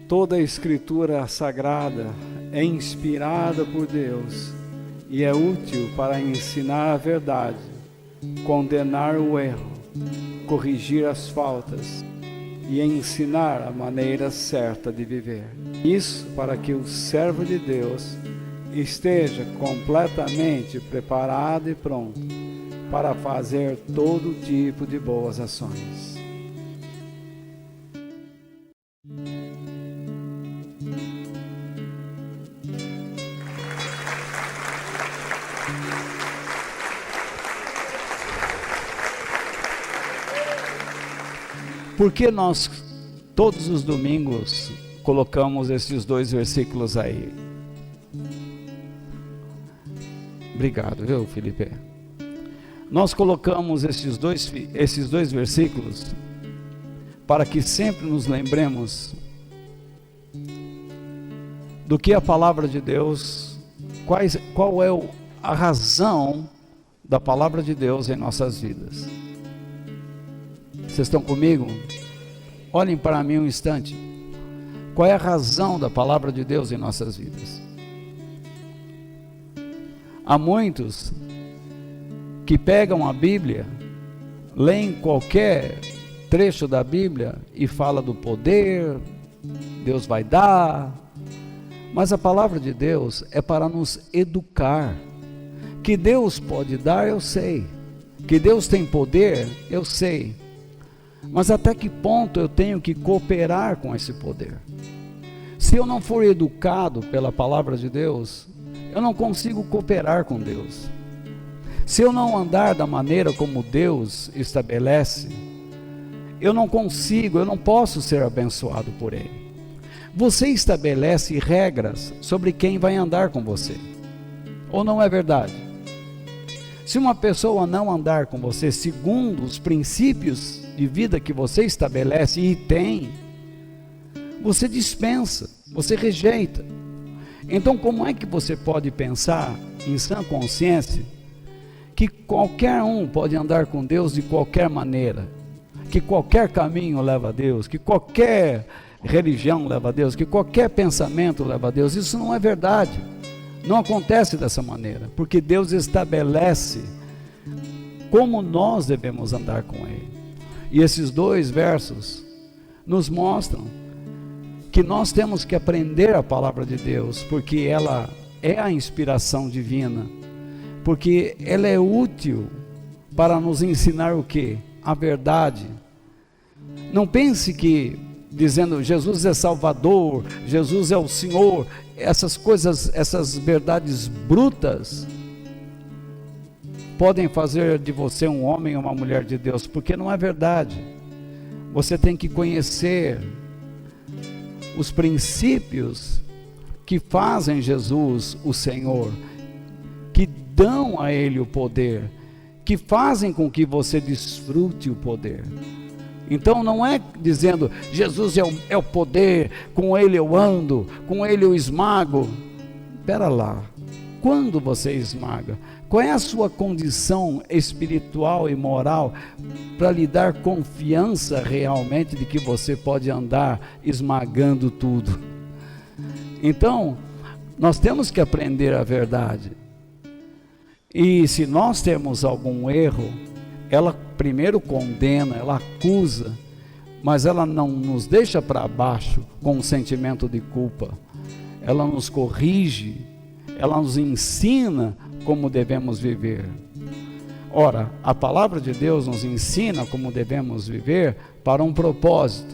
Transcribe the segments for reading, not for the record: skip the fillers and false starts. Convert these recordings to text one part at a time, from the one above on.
Toda a Escritura Sagrada é inspirada por Deus e é útil para ensinar a verdade, condenar o erro, corrigir as faltas e ensinar a maneira certa de viver. Isso para que o servo de Deus esteja completamente preparado e pronto para fazer todo tipo de boas ações. Por que nós, todos os domingos, colocamos esses 2 versículos aí? Obrigado, viu, Felipe? Nós colocamos esses dois versículos para que sempre nos lembremos do que a palavra de Deus, qual é a razão da palavra de Deus em nossas vidas. Vocês estão comigo? Olhem para mim um instante. Qual é a razão da palavra de Deus em nossas vidas? Há muitos que pegam a Bíblia, leem qualquer trecho da Bíblia e fala do poder, Deus vai dar, mas a palavra de Deus é para nos educar. Que Deus pode dar, eu sei. Que Deus tem poder, eu sei. Mas até que ponto eu tenho que cooperar com esse poder? Se eu não for educado pela palavra de Deus, eu não consigo cooperar com Deus. Se eu não andar da maneira como Deus estabelece, eu não posso ser abençoado por Ele. Você estabelece regras sobre quem vai andar com você, ou não é verdade? Se uma pessoa não andar com você segundo os princípios de vida que você estabelece e tem, você dispensa, você rejeita. Então, como é que você pode pensar em sã consciência que qualquer um pode andar com Deus de qualquer maneira, que qualquer caminho leva a Deus, que qualquer religião leva a Deus, que qualquer pensamento leva a Deus? Isso não é verdade. Não acontece dessa maneira, porque Deus estabelece como nós devemos andar com Ele. E esses 2 versos nos mostram que nós temos que aprender a palavra de Deus, porque ela é a inspiração divina, porque ela é útil para nos ensinar o quê? A verdade. Não pense que dizendo Jesus é Salvador, Jesus é o Senhor, essas coisas, essas verdades brutas podem fazer de você um homem ou uma mulher de Deus, porque não é verdade. Você tem que conhecer os princípios que fazem Jesus o Senhor, que dão a Ele o poder, que fazem com que você desfrute o poder. Então não é dizendo Jesus é o poder, com Ele eu ando, com Ele eu esmago. Espera lá, quando você esmaga? Qual é a sua condição espiritual e moral para lhe dar confiança realmente de que você pode andar esmagando tudo? Então, nós temos que aprender a verdade. E se nós temos algum erro, ela primeiro condena, ela acusa, mas ela não nos deixa para baixo com um sentimento de culpa. Ela nos corrige, ela nos ensina como devemos viver. Ora, a palavra de Deus nos ensina como devemos viver para um propósito: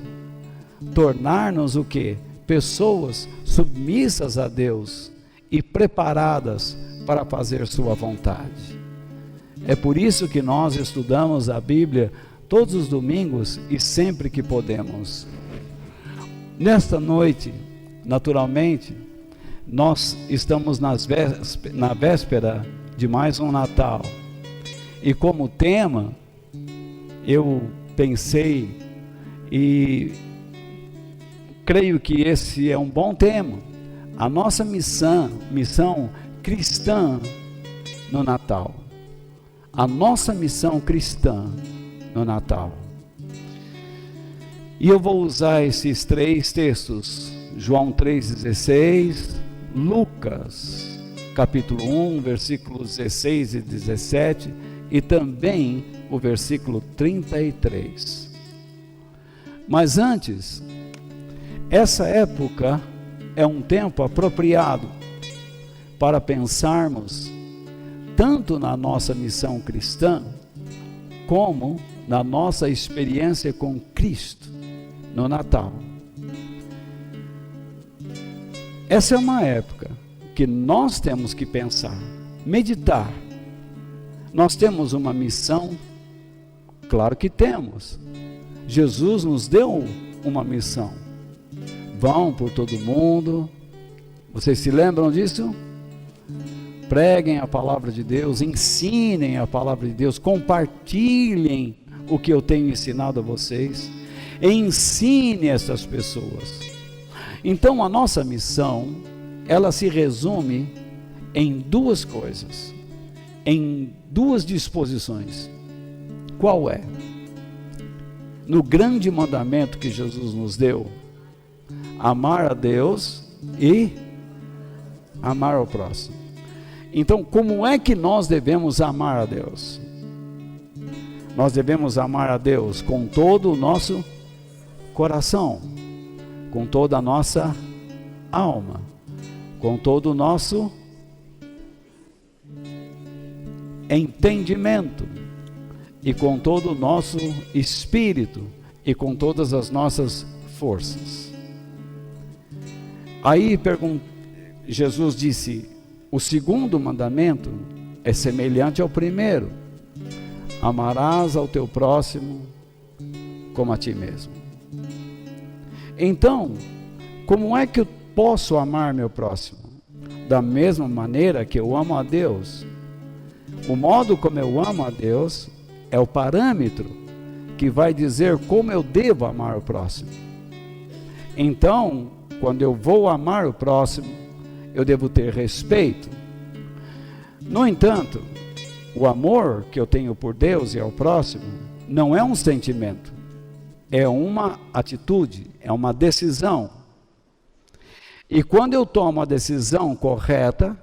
tornar-nos o quê? Pessoas submissas a Deus e preparadas para fazer sua vontade. É por isso que nós estudamos a Bíblia todos os domingos e sempre que podemos. Nesta noite, naturalmente, nós estamos na véspera de mais um Natal. E como tema, eu pensei e creio que esse é um bom tema. A nossa missão cristã no Natal. A nossa missão cristã no Natal. E eu vou usar esses 3 textos, João 3,16, Lucas, capítulo 1, versículos 16 e 17, e também o versículo 33. Mas antes, essa época é um tempo apropriado para pensarmos tanto na nossa missão cristã, como na nossa experiência com Cristo no Natal. Essa é uma época que nós temos que pensar, meditar. Nós temos uma missão? Claro que temos. Jesus nos deu uma missão. Vão por todo mundo. Vocês se lembram disso? Preguem a palavra de Deus, ensinem a palavra de Deus, compartilhem o que eu tenho ensinado a vocês, ensine essas pessoas. Então a nossa missão, ela se resume em 2 coisas, em 2 disposições. Qual é? No grande mandamento que Jesus nos deu, amar a Deus e amar ao próximo. Então, como é que nós devemos amar a Deus? Nós devemos amar a Deus com todo o nosso coração, com toda a nossa alma, com todo o nosso entendimento, e com todo o nosso espírito, e com todas as nossas forças. Aí Jesus disse: o segundo mandamento é semelhante ao primeiro: amarás ao teu próximo como a ti mesmo. Então, como é que eu posso amar meu próximo? Da mesma maneira que eu amo a Deus. O modo como eu amo a Deus é o parâmetro que vai dizer como eu devo amar o próximo. Então, quando eu vou amar o próximo, eu devo ter respeito. No entanto, o amor que eu tenho por Deus e ao próximo não é um sentimento, é uma atitude, é uma decisão. E quando eu tomo a decisão correta,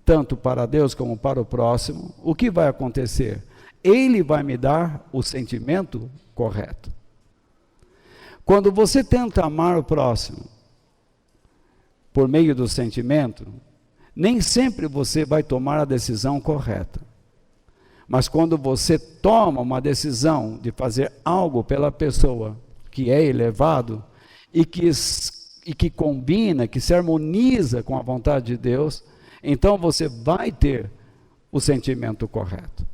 tanto para Deus como para o próximo, o que vai acontecer? Ele vai me dar o sentimento correto. Quando você tenta amar o próximo por meio do sentimento, nem sempre você vai tomar a decisão correta. Mas quando você toma uma decisão de fazer algo pela pessoa que é elevado e que combina, que se harmoniza com a vontade de Deus, então você vai ter o sentimento correto.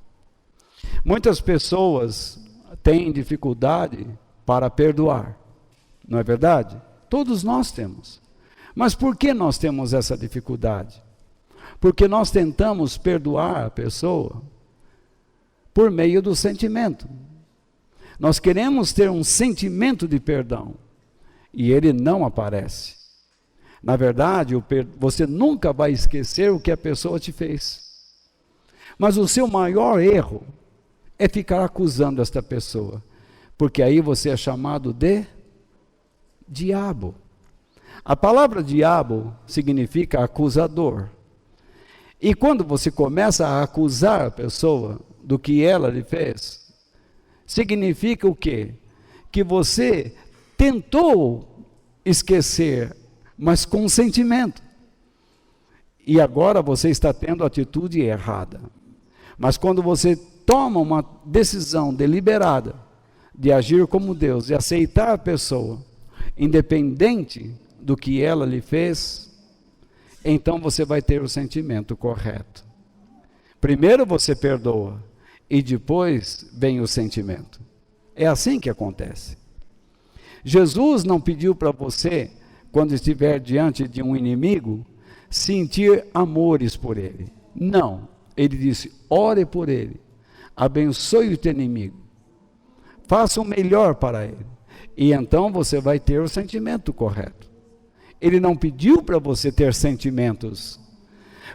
Muitas pessoas têm dificuldade para perdoar, não é verdade? Todos nós temos. Mas por que nós temos essa dificuldade? Porque nós tentamos perdoar a pessoa por meio do sentimento. Nós queremos ter um sentimento de perdão e ele não aparece. Na verdade, você nunca vai esquecer o que a pessoa te fez. Mas o seu maior erro é ficar acusando esta pessoa, porque aí você é chamado de diabo. A palavra diabo significa acusador. E quando você começa a acusar a pessoa do que ela lhe fez, significa o quê? Que você tentou esquecer, mas com sentimento. E agora você está tendo a atitude errada. Mas quando você toma uma decisão deliberada de agir como Deus, de aceitar a pessoa, independente do que ela lhe fez, então você vai ter o sentimento correto. Primeiro você perdoa e depois vem o sentimento. É assim que acontece. Jesus não pediu para você, quando estiver diante de um inimigo, sentir amores por ele. Não, ele disse, ore por ele, abençoe o teu inimigo, faça o melhor para ele, e então você vai ter o sentimento correto. Ele não pediu para você ter sentimentos.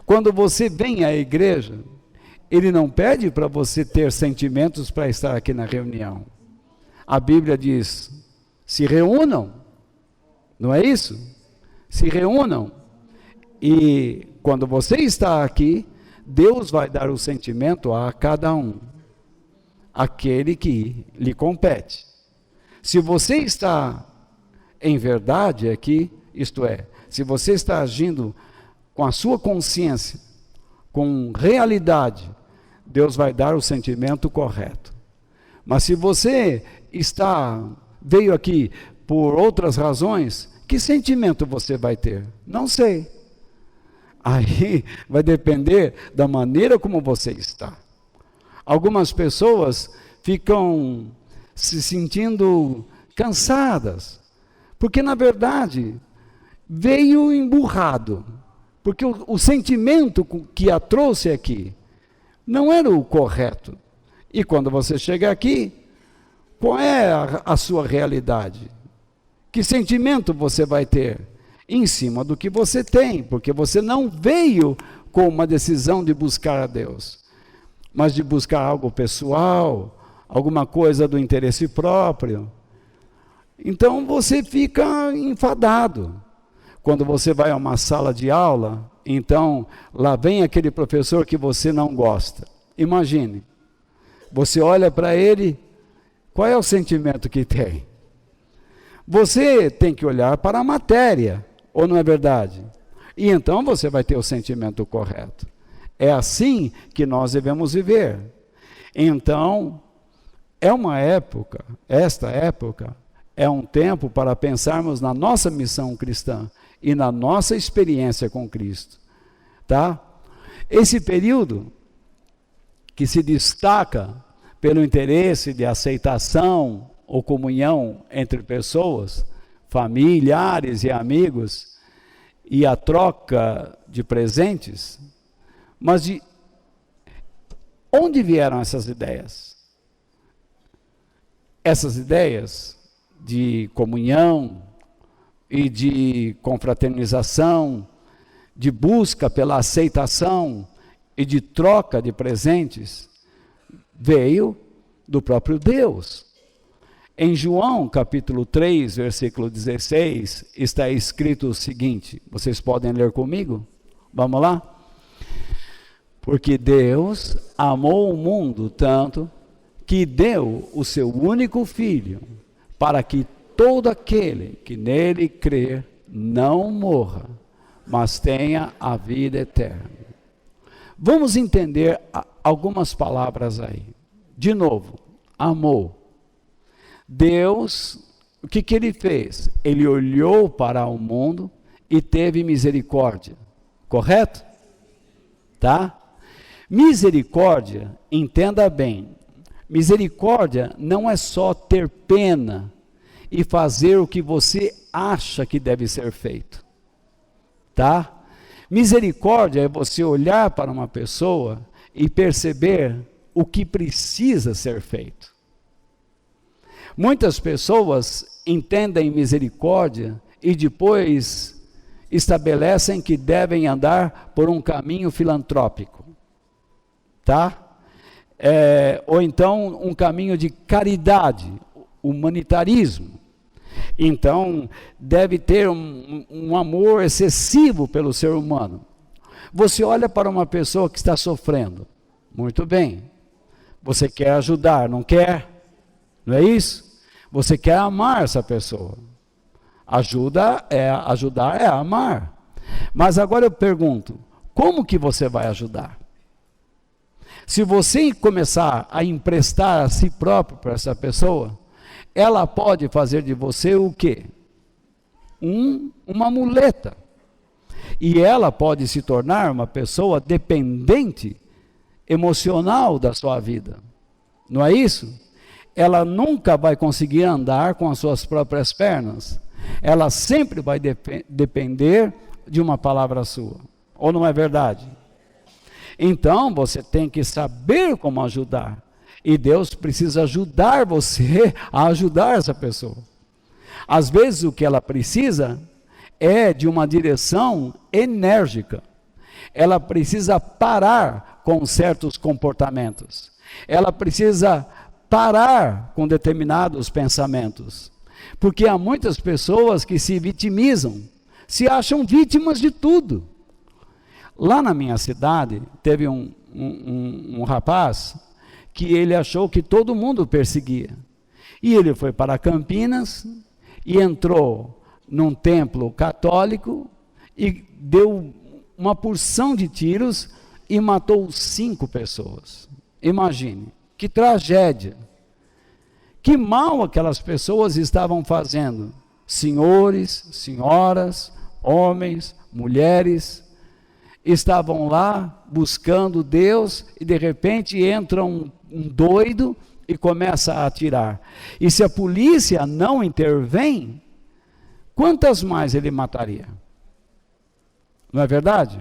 Quando você vem à igreja, ele não pede para você ter sentimentos para estar aqui na reunião. A Bíblia diz, se reúnam, não é isso? Se reúnam, e quando você está aqui, Deus vai dar o sentimento a cada um, aquele que lhe compete. Se você está em verdade aqui, isto é, se você está agindo com a sua consciência, com realidade, Deus vai dar o sentimento correto. Mas se você veio aqui por outras razões, que sentimento você vai ter? Não sei. Aí vai depender da maneira como você está. Algumas pessoas ficam se sentindo cansadas, porque na verdade veio emburrado, porque o sentimento que a trouxe aqui não era o correto. E quando você chega aqui, qual é a sua realidade? Que sentimento você vai ter? Em cima do que você tem, porque você não veio com uma decisão de buscar a Deus, mas de buscar algo pessoal, alguma coisa do interesse próprio. Então você fica enfadado. Quando você vai a uma sala de aula, então lá vem aquele professor que você não gosta. Imagine, você olha para ele, qual é o sentimento que tem? Você tem que olhar para a matéria, ou não é verdade? E então você vai ter o sentimento correto. É assim que nós devemos viver. Então, esta época é um tempo para pensarmos na nossa missão cristã e na nossa experiência com Cristo, tá? Esse período que se destaca pelo interesse de aceitação ou comunhão entre pessoas, familiares e amigos, e a troca de presentes, mas de onde vieram essas ideias? Essas ideias de comunhão e de confraternização, de busca pela aceitação e de troca de presentes, veio do próprio Deus. Em João capítulo 3, versículo 16, está escrito o seguinte, vocês podem ler comigo? Vamos lá? Porque Deus amou o mundo tanto que deu o seu único Filho, para que todo aquele que nele crer não morra, mas tenha a vida eterna. Vamos entender algumas palavras aí. De novo, amou. Deus, o que ele fez? Ele olhou para o mundo e teve misericórdia, correto? Tá? Misericórdia, entenda bem, misericórdia não é só ter pena e fazer o que você acha que deve ser feito, tá? Misericórdia é você olhar para uma pessoa e perceber o que precisa ser feito. Muitas pessoas entendem misericórdia e depois estabelecem que devem andar por um caminho filantrópico, tá? Ou então um caminho de caridade, humanitarismo. Então, deve ter um amor excessivo pelo ser humano. Você olha para uma pessoa que está sofrendo, muito bem, você quer ajudar, não quer? Não é isso? Você quer amar essa pessoa. Ajudar é amar. Mas agora eu pergunto, como que você vai ajudar? Se você começar a emprestar a si próprio para essa pessoa, ela pode fazer de você o quê? Uma muleta. E ela pode se tornar uma pessoa dependente emocional da sua vida. Não é isso? Ela nunca vai conseguir andar com as suas próprias pernas. Ela sempre vai depender de uma palavra sua. Ou não é verdade? Então, você tem que saber como ajudar. E Deus precisa ajudar você a ajudar essa pessoa. Às vezes, o que ela precisa é de uma direção enérgica. Ela precisa parar com certos comportamentos. Ela precisa parar com determinados pensamentos. Porque há muitas pessoas que se vitimizam, se acham vítimas de tudo. Lá na minha cidade, teve um rapaz que ele achou que todo mundo o perseguia. E ele foi para Campinas e entrou num templo católico e deu uma porção de tiros e matou 5 pessoas. Imagine, que tragédia. Que mal aquelas pessoas estavam fazendo. Senhores, senhoras, homens, mulheres, estavam lá buscando Deus e de repente entra um doido e começa a atirar. E se a polícia não intervém, quantas mais ele mataria? Não é verdade?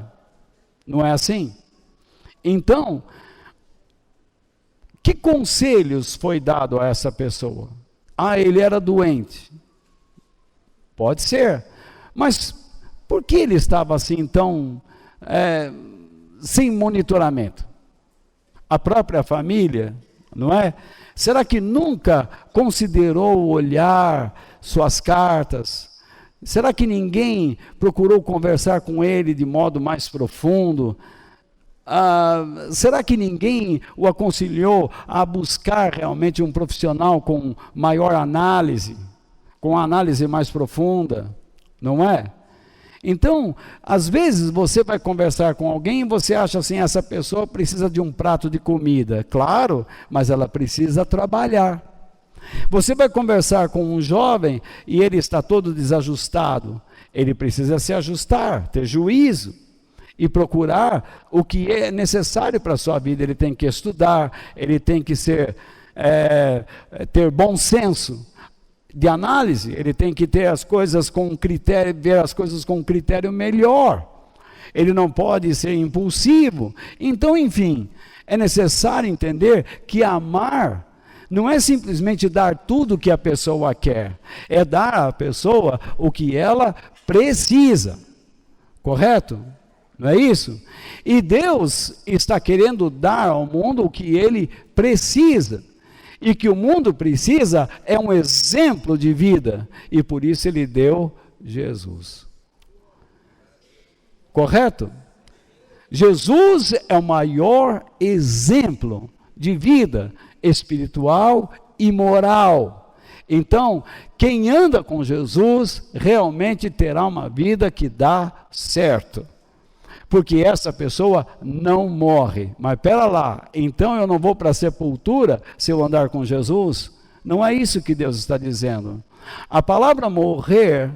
Não é assim? Então, que conselhos foi dado a essa pessoa? Ah, ele era doente. Pode ser. Mas por que ele estava assim tão sem monitoramento? A própria família, não é? Será que nunca considerou olhar suas cartas? Será que ninguém procurou conversar com ele de modo mais profundo? Será que ninguém o aconselhou a buscar realmente um profissional com maior análise, com análise mais profunda? Não é? Então, às vezes você vai conversar com alguém e você acha assim, essa pessoa precisa de um prato de comida. Claro, mas ela precisa trabalhar. Você vai conversar com um jovem e ele está todo desajustado. Ele precisa se ajustar, ter juízo e procurar o que é necessário para a sua vida. Ele tem que estudar, ele tem que ter bom senso de análise, ele tem que ter as coisas com critério, ver as coisas com critério melhor. Ele não pode ser impulsivo. Então, enfim, é necessário entender que amar não é simplesmente dar tudo o que a pessoa quer, é dar à pessoa o que ela precisa. Correto? Não é isso? E Deus está querendo dar ao mundo o que ele precisa. E que o mundo precisa é um exemplo de vida. E por isso ele deu Jesus. Correto? Jesus é o maior exemplo de vida espiritual e moral. Então, quem anda com Jesus realmente terá uma vida que dá certo. Porque essa pessoa não morre. Mas pera lá, então eu não vou para a sepultura se eu andar com Jesus? Não é isso que Deus está dizendo. A palavra morrer,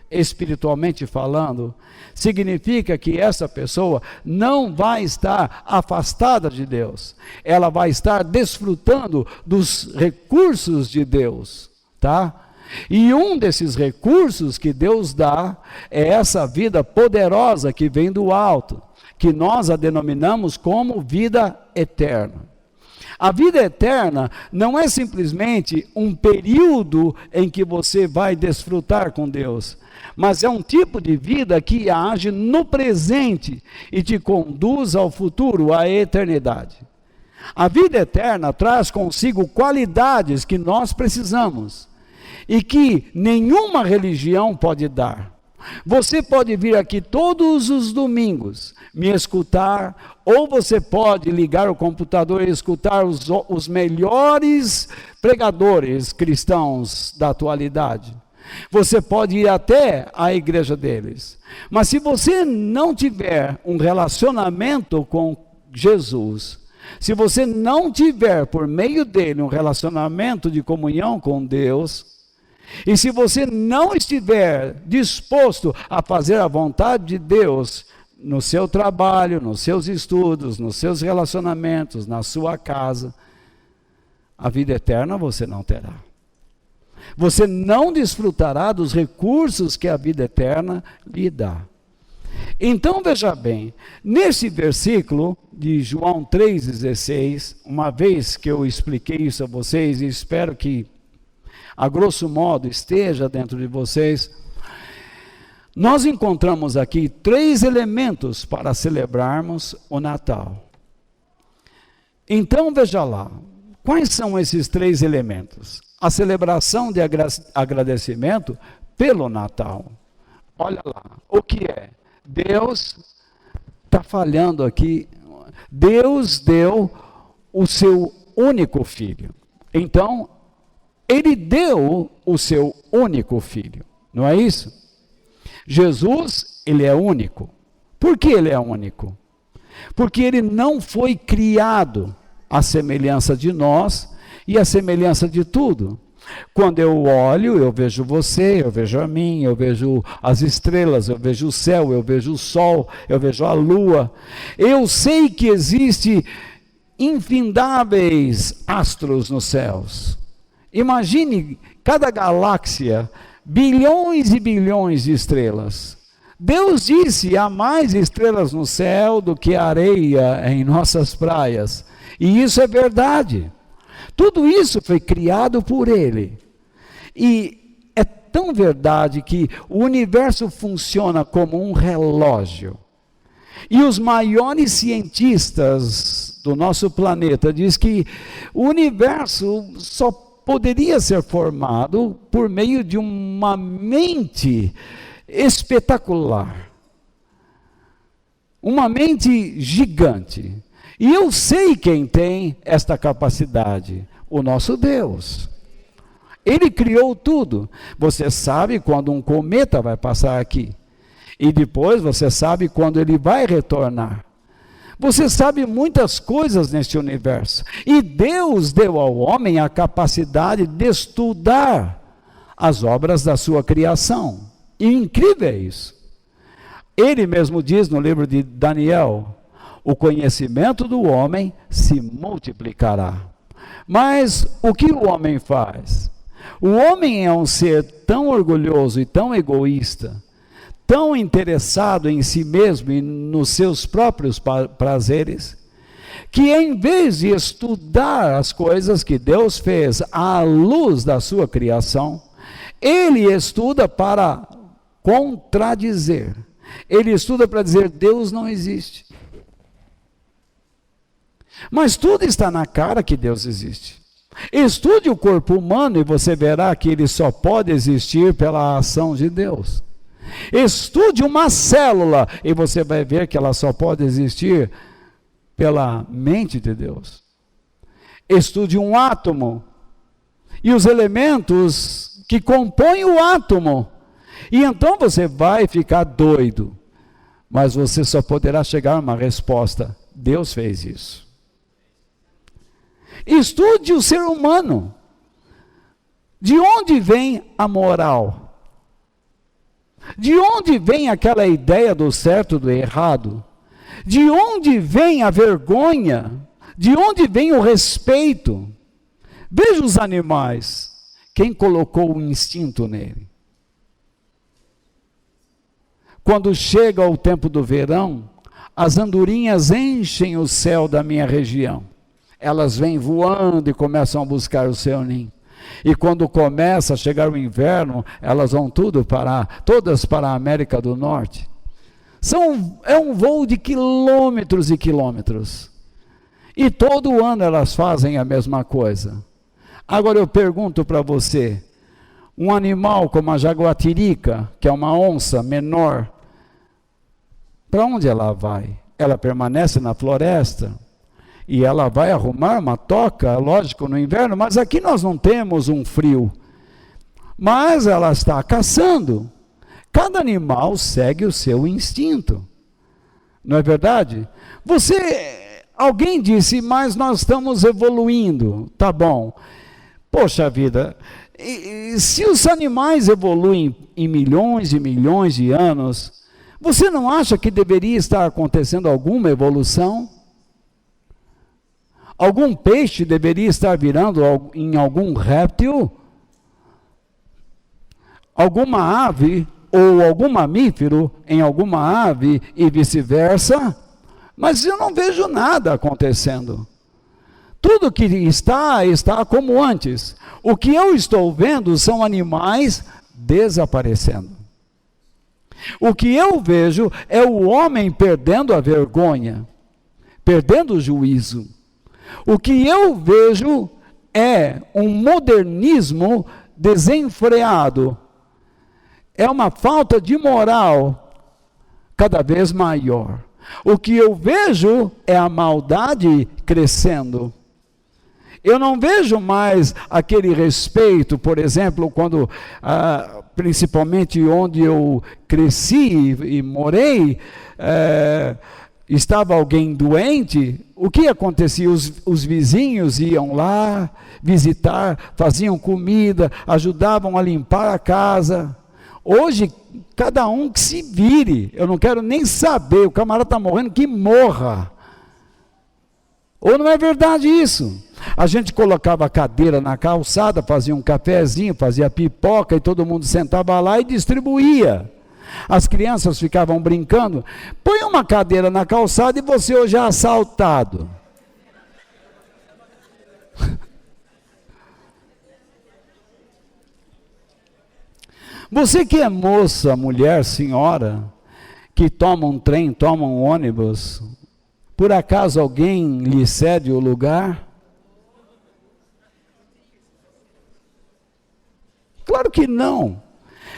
espiritualmente falando, significa que essa pessoa não vai estar afastada de Deus. Ela vai estar desfrutando dos recursos de Deus, tá? E um desses recursos que Deus dá é essa vida poderosa que vem do alto, que nós a denominamos como vida eterna. A vida eterna não é simplesmente um período em que você vai desfrutar com Deus, mas é um tipo de vida que age no presente e te conduz ao futuro, à eternidade. A vida eterna traz consigo qualidades que nós precisamos e que nenhuma religião pode dar. Você pode vir aqui todos os domingos me escutar, ou você pode ligar o computador e escutar os melhores pregadores cristãos da atualidade. Você pode ir até a igreja deles. Mas se você não tiver um relacionamento com Jesus, se você não tiver por meio dele um relacionamento de comunhão com Deus, e se você não estiver disposto a fazer a vontade de Deus no seu trabalho, nos seus estudos, nos seus relacionamentos, na sua casa, a vida eterna você não terá. Você não desfrutará dos recursos que a vida eterna lhe dá. Então veja bem, nesse versículo de João 3,16, uma vez que eu expliquei isso a vocês, e espero que a grosso modo esteja dentro de vocês, nós encontramos aqui 3 elementos para celebrarmos o Natal. Então veja lá, quais são esses 3 elementos? A celebração de agradecimento pelo Natal. Olha lá, o que é? Deus está falhando aqui. Deus deu o seu único filho. Então, ele deu o seu único filho. Não é isso? Jesus, ele é único. Por que ele é único? Porque ele não foi criado à semelhança de nós e à semelhança de tudo. Quando eu olho, eu vejo você, eu vejo a mim, eu vejo as estrelas, eu vejo o céu, eu vejo o sol, eu vejo a lua. Eu sei que existe infindáveis astros nos céus. Imagine cada galáxia, bilhões e bilhões de estrelas. Deus disse: há mais estrelas no céu do que areia em nossas praias. E isso é verdade. Tudo isso foi criado por Ele. E é tão verdade que o universo funciona como um relógio. E os maiores cientistas do nosso planeta dizem que o universo só poderia ser formado por meio de uma mente espetacular. Uma mente gigante. E eu sei quem tem esta capacidade, o nosso Deus. Ele criou tudo. Você sabe quando um cometa vai passar aqui. E depois você sabe quando ele vai retornar. Você sabe muitas coisas neste universo. E Deus deu ao homem a capacidade de estudar as obras da sua criação. E incrível é isso. Ele mesmo diz no livro de Daniel: o conhecimento do homem se multiplicará. Mas o que o homem faz? O homem é um ser tão orgulhoso e tão egoísta, tão interessado em si mesmo e nos seus próprios prazeres, que em vez de estudar as coisas que Deus fez à luz da sua criação, ele estuda para contradizer. Ele estuda para dizer: Deus não existe. Mas tudo está na cara que Deus existe. Estude o corpo humano e você verá que ele só pode existir pela ação de Deus. Estude uma célula e você vai ver que ela só pode existir pela mente de Deus. Estude um átomo e os elementos que compõem o átomo. E então você vai ficar doido. Mas você só poderá chegar a uma resposta: Deus fez isso. Estude o ser humano. De onde vem a moral? De onde vem aquela ideia do certo e do errado? De onde vem a vergonha? De onde vem o respeito? Veja os animais. Quem colocou o instinto nele? Quando chega o tempo do verão, as andorinhas enchem o céu da minha região. Elas vêm voando e começam a buscar o seu ninho. E quando começa a chegar o inverno, elas vão todas para a América do Norte. É um voo de quilômetros e quilômetros. E todo ano elas fazem a mesma coisa. Agora eu pergunto para você, um animal como a jaguatirica, que é uma onça menor, para onde ela vai? Ela permanece na floresta? E ela vai arrumar uma toca, lógico, no inverno, mas aqui nós não temos um frio. Mas ela está caçando. Cada animal segue o seu instinto. Não é verdade? Alguém disse: mas nós estamos evoluindo. Tá bom. Poxa vida, se os animais evoluem em milhões e milhões de anos, você não acha que deveria estar acontecendo alguma evolução? Algum peixe deveria estar virando em algum réptil? Alguma ave ou algum mamífero em alguma ave e vice-versa, mas eu não vejo nada acontecendo. Tudo que está como antes. O que eu estou vendo são animais desaparecendo. O que eu vejo é o homem perdendo a vergonha, perdendo o juízo. O que eu vejo é um modernismo desenfreado. É uma falta de moral cada vez maior. O que eu vejo é a maldade crescendo. Eu não vejo mais aquele respeito, por exemplo, quando, principalmente onde eu cresci e morei, estava alguém doente, o que acontecia? Os vizinhos iam lá visitar, faziam comida, ajudavam a limpar a casa. Hoje, cada um que se vire, eu não quero nem saber, o camarada está morrendo, que morra. Ou não é verdade isso? A gente colocava a cadeira na calçada, fazia um cafezinho, fazia pipoca e todo mundo sentava lá e distribuía. As crianças ficavam brincando. Põe uma cadeira na calçada e você hoje é assaltado. Você que é moça, mulher, senhora, que toma um trem, toma um ônibus, por acaso alguém lhe cede o lugar? Claro que não.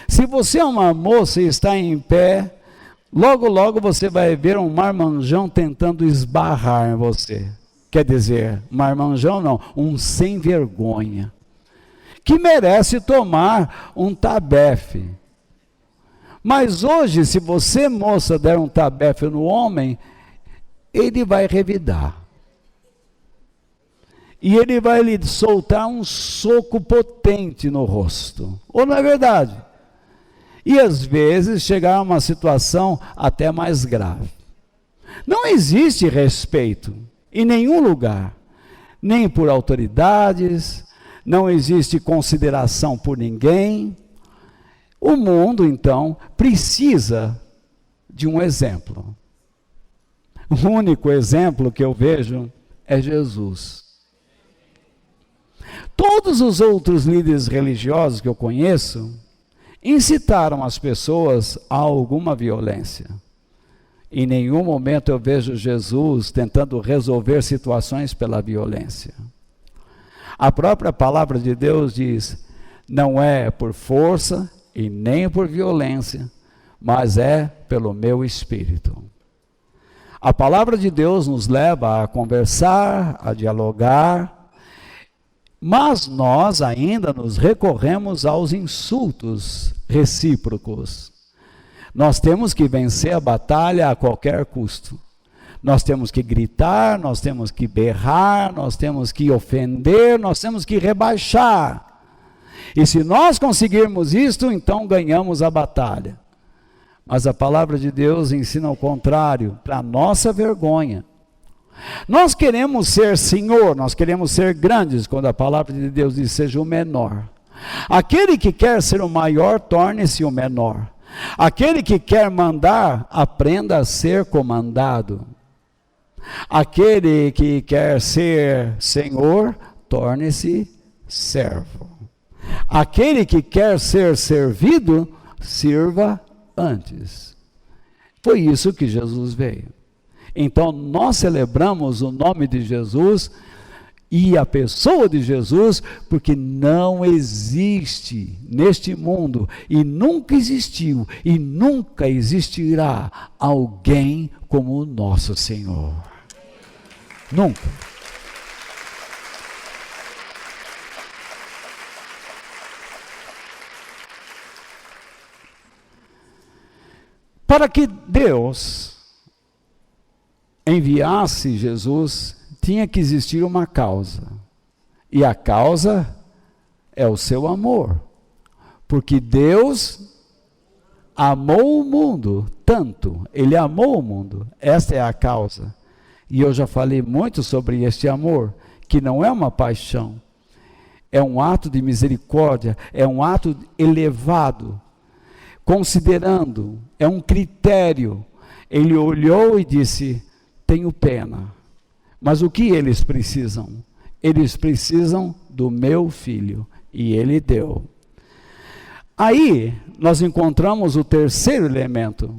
Se você é uma moça e está em pé, logo, logo você vai ver um marmanjão tentando esbarrar em você. Quer dizer, marmanjão não, um sem vergonha, que merece tomar um tabefe. Mas hoje, se você, moça, der um tabefe no homem, ele vai revidar. E ele vai lhe soltar um soco potente no rosto. Ou não é verdade? E às vezes chegar a uma situação até mais grave. Não existe respeito em nenhum lugar, nem por autoridades, não existe consideração por ninguém. O mundo, então, precisa de um exemplo. O único exemplo que eu vejo é Jesus. Todos os outros líderes religiosos que eu conheço incitaram as pessoas a alguma violência. Em nenhum momento eu vejo Jesus tentando resolver situações pela violência. A própria palavra de Deus diz: não é por força e nem por violência, mas é pelo meu Espírito. A palavra de Deus nos leva a conversar, a dialogar, mas nós ainda nos recorremos aos insultos recíprocos. Nós temos que vencer a batalha a qualquer custo. Nós temos que gritar, nós temos que berrar, nós temos que ofender, nós temos que rebaixar. E se nós conseguirmos isto, então ganhamos a batalha. Mas a palavra de Deus ensina o contrário, para nossa vergonha. Nós queremos ser senhor, nós queremos ser grandes, quando a palavra de Deus diz: seja o menor. Aquele que quer ser o maior, torne-se o menor. Aquele que quer mandar, aprenda a ser comandado. Aquele que quer ser senhor, torne-se servo. Aquele que quer ser servido, sirva antes. Foi isso que Jesus veio. Então nós celebramos o nome de Jesus e a pessoa de Jesus, porque não existe neste mundo, e nunca existiu, e nunca existirá alguém como o nosso Senhor. Nunca. Para que Deus enviasse Jesus, tinha que existir uma causa. E a causa é o seu amor. Porque Deus amou o mundo tanto, Ele amou o mundo. Esta é a causa. E eu já falei muito sobre este amor, que não é uma paixão, é um ato de misericórdia, é um ato elevado. considerando, é um critério. Ele olhou e disse: tenho pena. Mas o que eles precisam? Eles precisam do meu filho. E ele deu. Aí, nós encontramos o terceiro elemento.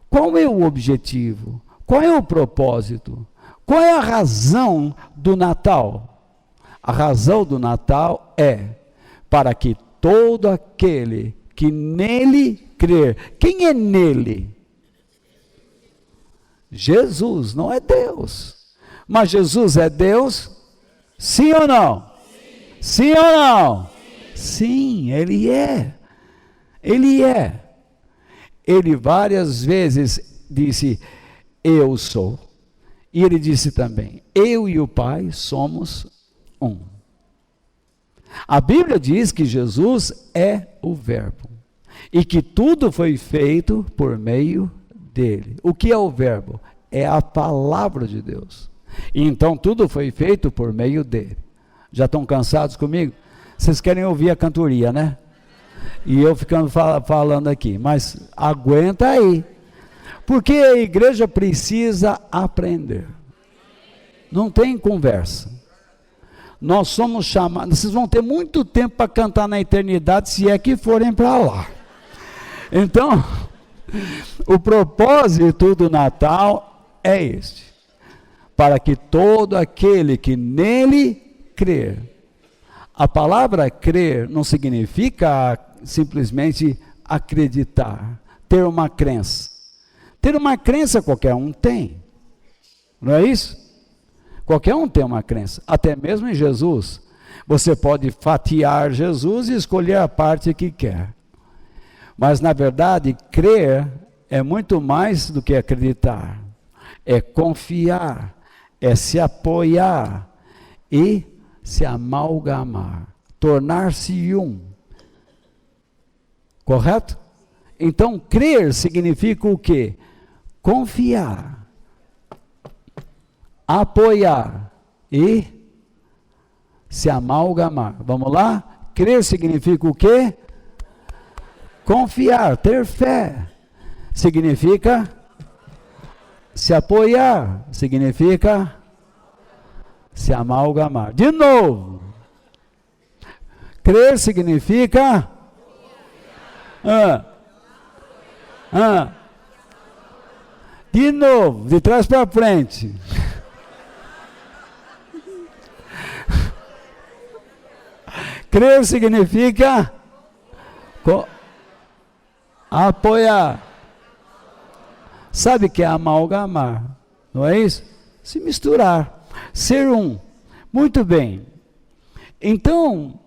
Qual é o objetivo? Qual é o propósito? Qual é a razão do Natal? A razão do Natal é para que todo aquele que nele crer. Quem é nele? Jesus, não é Deus. Mas Jesus é Deus? Sim ou não? Sim ou não? Sim, ele é. Ele é. Ele várias vezes disse: eu sou. E ele disse também: eu e o Pai somos um. A Bíblia diz que Jesus é o Verbo e que tudo foi feito por meio dele. O que é o Verbo? É a palavra de Deus. E então tudo foi feito por meio dele. Já estão cansados comigo? Vocês querem ouvir a cantoria, né? E eu ficando falando aqui, mas aguenta aí. Porque a igreja precisa aprender. Não tem conversa. Nós somos chamados, vocês vão ter muito tempo para cantar na eternidade, se é que forem para lá. Então, o propósito do Natal é este: para que todo aquele que nele crer. A palavra crer não significa simplesmente acreditar, ter uma crença. Ter uma crença qualquer um tem, não é isso? Qualquer um tem uma crença, até mesmo em Jesus. Você pode fatiar Jesus e escolher a parte que quer. Mas, na verdade, crer é muito mais do que acreditar. É confiar, é se apoiar e se amalgamar, tornar-se um. Correto? Então, crer significa o quê? Confiar, apoiar e se amalgamar. Vamos lá? Crer significa o quê? Confiar, ter fé. Significa se apoiar, significa se amalgamar. De novo. Crer significa de novo, de trás para frente. Crer significa apoiar. Sabe o que é amalgamar? Não é isso? Se misturar, ser um. Muito bem. Então,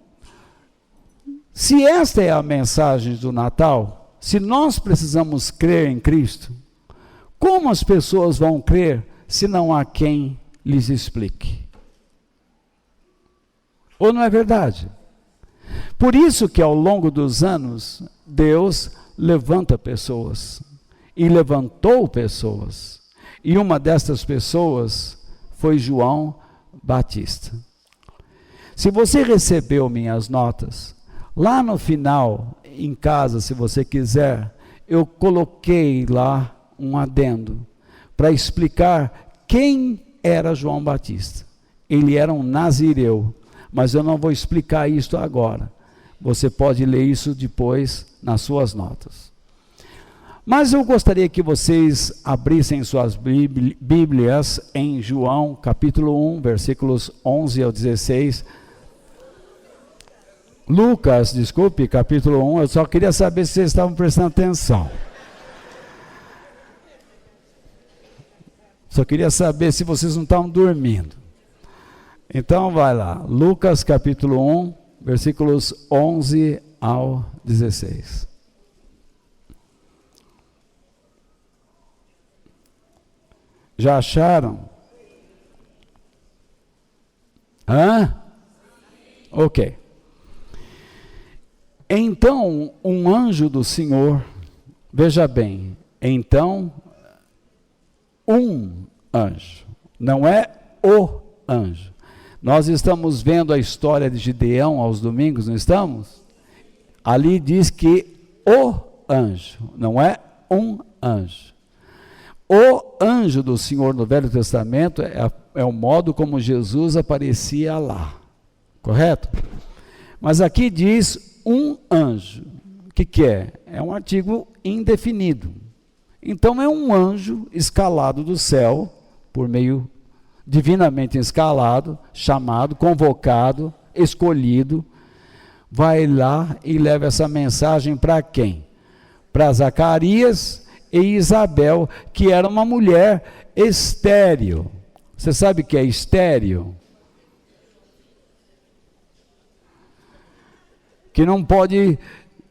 se esta é a mensagem do Natal, se nós precisamos crer em Cristo, como as pessoas vão crer se não há quem lhes explique? Ou não é verdade? Por isso que ao longo dos anos, Deus levanta pessoas, e levantou pessoas, e uma dessas pessoas foi João Batista. Se você recebeu minhas notas, lá no final, em casa, se você quiser, eu coloquei lá um adendo, para explicar quem era João Batista. Ele era um nazireu, mas eu não vou explicar isso agora. Você pode ler isso depois nas suas notas. Mas eu gostaria que vocês abrissem suas Bíblias em João, capítulo 1, versículos 11 ao 16. Lucas, desculpe, capítulo 1, eu só queria saber se vocês estavam prestando atenção. Só queria saber se vocês não estavam dormindo. Então vai lá, Lucas capítulo 1, versículos 11 ao 16. Já acharam? Ok. Então, um anjo do Senhor, veja bem, então, um anjo, não é o anjo. Nós estamos vendo a história de Gideão aos domingos, não estamos? Ali diz que o anjo, não é um anjo. O anjo do Senhor no Velho Testamento é o modo como Jesus aparecia lá, correto? Mas aqui diz um anjo. O que é? É um artigo indefinido. Então é um anjo escalado do céu, por meio divinamente escalado, chamado, convocado, escolhido, vai lá e leva essa mensagem para quem? Para Zacarias e Isabel, que era uma mulher estéril. Você sabe o que é estéril? Que não pode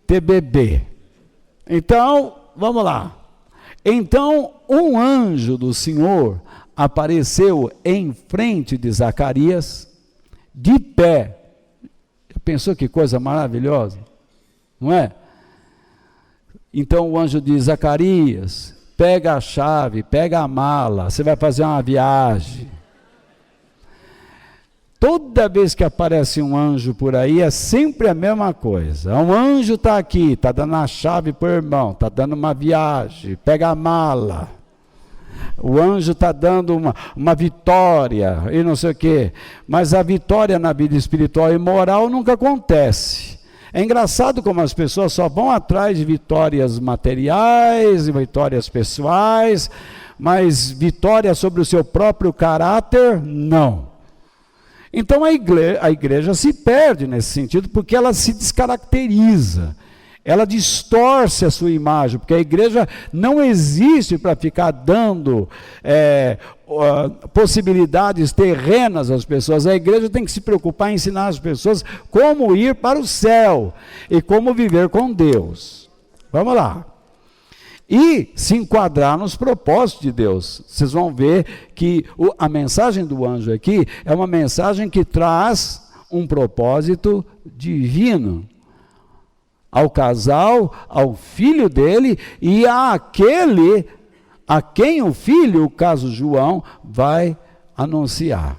ter bebê. Então, vamos lá. Então, um anjo do Senhor apareceu em frente de Zacarias, de pé. Pensou que coisa maravilhosa? Não é? Então o anjo diz: Zacarias, pega a chave, pega a mala, você vai fazer uma viagem. Toda vez que aparece um anjo por aí, é sempre a mesma coisa. Um anjo está aqui, está dando a chave para o irmão, está dando uma viagem, pega a mala. O anjo está dando uma vitória e não sei o quê. Mas a vitória na vida espiritual e moral nunca acontece. É engraçado como as pessoas só vão atrás de vitórias materiais, vitórias pessoais, mas vitória sobre o seu próprio caráter, não. Então a igreja se perde nesse sentido, porque ela se descaracteriza, ela distorce a sua imagem, porque a igreja não existe para ficar dando possibilidades terrenas às pessoas. A igreja tem que se preocupar em ensinar as pessoas como ir para o céu e como viver com Deus. Vamos lá. E se enquadrar nos propósitos de Deus. Vocês vão ver que a mensagem do anjo aqui é uma mensagem que traz um propósito divino ao casal, ao filho dele e àquele a quem o filho, o caso João, vai anunciar.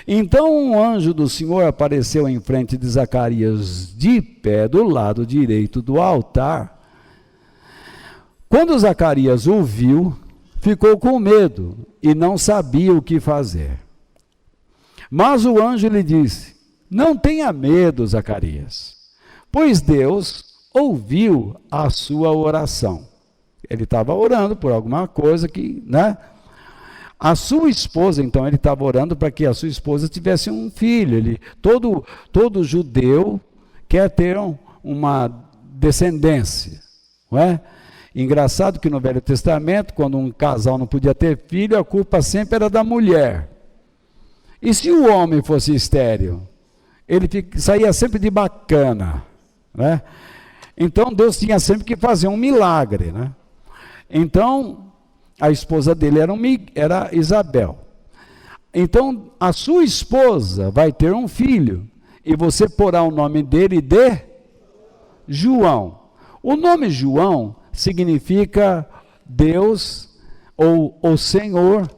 Então um anjo do Senhor apareceu em frente de Zacarias, de pé do lado direito do altar. Quando Zacarias ouviu, ficou com medo e não sabia o que fazer. Mas o anjo lhe disse: não tenha medo, Zacarias, pois Deus ouviu a sua oração. Ele estava orando por alguma coisa que, né? A sua esposa, então, ele estava orando para que a sua esposa tivesse um filho. Todo judeu quer ter uma descendência, não é? Engraçado que no Velho Testamento, quando um casal não podia ter filho, a culpa sempre era da mulher. E se o homem fosse estéril? Ele saía sempre de bacana, né? Então Deus tinha sempre que fazer um milagre, né? Então a esposa dele era Isabel. Então a sua esposa vai ter um filho e você porá o nome dele de João. O nome João significa Deus ou o Senhor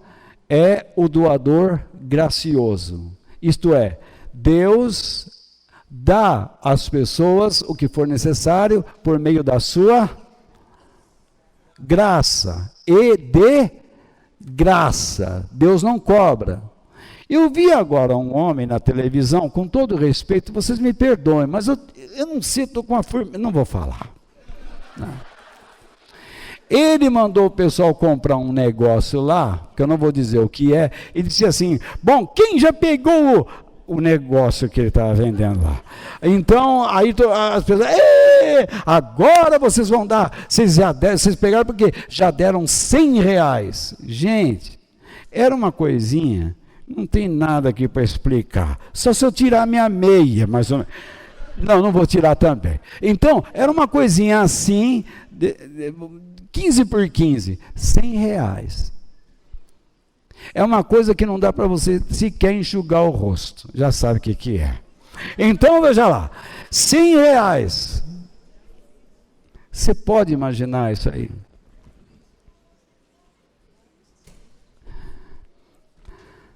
é o doador gracioso. Isto é, Deus dá às pessoas o que for necessário por meio da sua graça. E de graça. Deus não cobra. Eu vi agora um homem na televisão, com todo respeito, vocês me perdoem, mas eu não sei, estou com uma forma, não vou falar. Não. Ele mandou o pessoal comprar um negócio lá, que eu não vou dizer o que é, e disse assim: bom, quem já pegou o negócio que ele estava vendendo lá? Então, aí as pessoas, agora vocês vão dar, vocês pegaram porque já deram R$100. Gente, era uma coisinha, não tem nada aqui para explicar, só se eu tirar minha meia, mais ou menos. Não vou tirar também. Então, era uma coisinha assim, 15 por 15, R$100. É uma coisa que não dá para você sequer enxugar o rosto. Já sabe o que é. Então, veja lá. R$100. Você pode imaginar isso aí?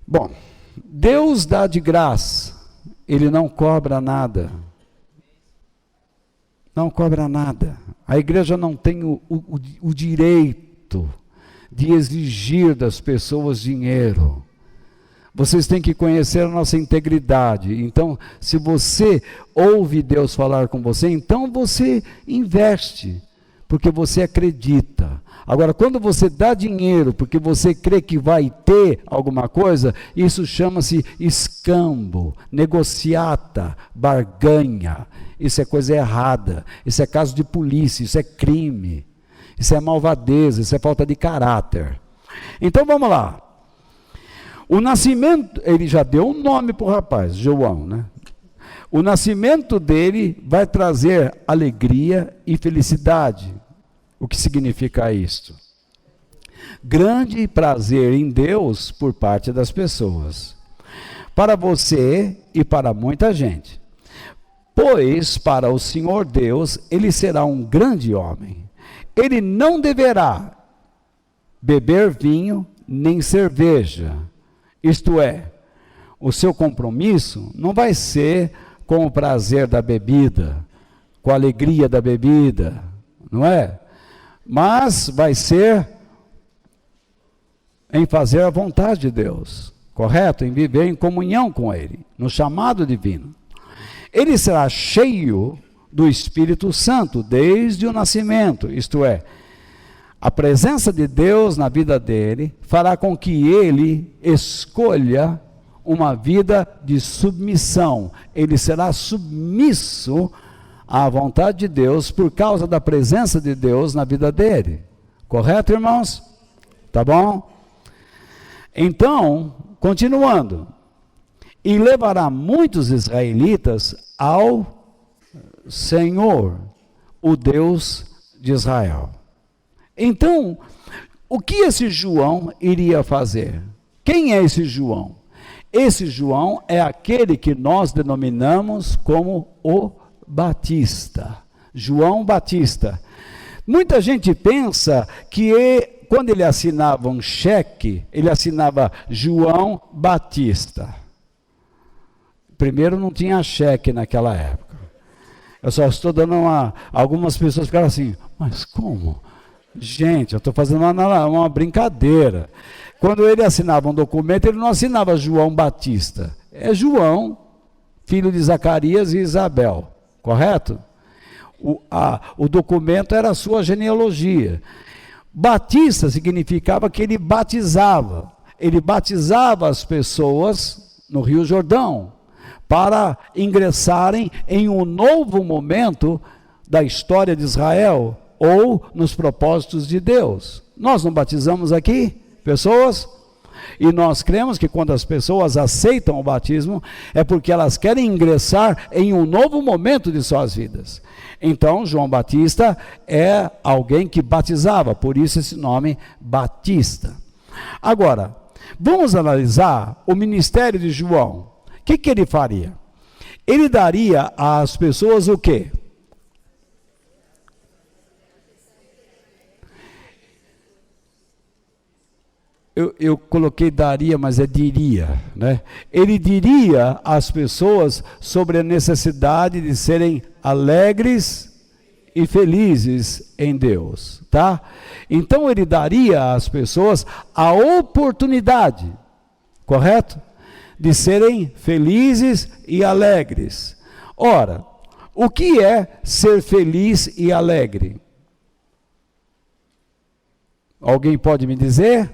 Bom, Deus dá de graça. Ele não cobra nada. Não cobra nada. A igreja não tem o direito de exigir das pessoas dinheiro. Vocês têm que conhecer a nossa integridade. Então, se você ouve Deus falar com você, então você investe, porque você acredita. Agora, quando você dá dinheiro porque você crê que vai ter alguma coisa, isso chama-se escambo, negociata, barganha. Isso é coisa errada, isso é caso de polícia, isso é crime, isso é malvadeza, isso é falta de caráter. Então vamos lá. O nascimento, ele já deu um nome para o rapaz, João, né? O nascimento dele vai trazer alegria e felicidade. O que significa isto? Grande prazer em Deus por parte das pessoas. Para você e para muita gente. Pois para o Senhor Deus, ele será um grande homem. Ele não deverá beber vinho nem cerveja. Isto é, o seu compromisso não vai ser com o prazer da bebida, com a alegria da bebida, não é? Mas vai ser em fazer a vontade de Deus, correto? Em viver em comunhão com Ele, no chamado divino. Ele será cheio do Espírito Santo desde o nascimento, isto é, a presença de Deus na vida dele fará com que ele escolha uma vida de submissão. Ele será submisso à vontade de Deus por causa da presença de Deus na vida dele. Correto, irmãos? Tá bom? Então, continuando. E levará muitos israelitas ao Senhor, o Deus de Israel. Então, o que esse João iria fazer? Quem é esse João? Esse João é aquele que nós denominamos como o Batista. João Batista. Muita gente pensa que quando ele assinava um cheque, ele assinava João Batista. Primeiro não tinha cheque naquela época. Eu só estou dando algumas pessoas ficaram assim, mas como? Gente, eu estou fazendo uma brincadeira. Quando ele assinava um documento, ele não assinava João Batista. É João, filho de Zacarias e Isabel, correto? O documento era a sua genealogia. Batista significava que ele batizava. Ele batizava as pessoas no Rio Jordão para ingressarem em um novo momento da história de Israel ou nos propósitos de Deus. Nós não batizamos aqui pessoas? E nós cremos que quando as pessoas aceitam o batismo, é porque elas querem ingressar em um novo momento de suas vidas. Então, João Batista é alguém que batizava, por isso esse nome Batista. Agora, vamos analisar o ministério de João. O que ele faria? Ele daria às pessoas o quê? Eu coloquei daria, mas é diria, né? Ele diria às pessoas sobre a necessidade de serem alegres e felizes em Deus, tá? Então ele daria às pessoas a oportunidade, correto? De serem felizes e alegres. Ora, o que é ser feliz e alegre? Alguém pode me dizer?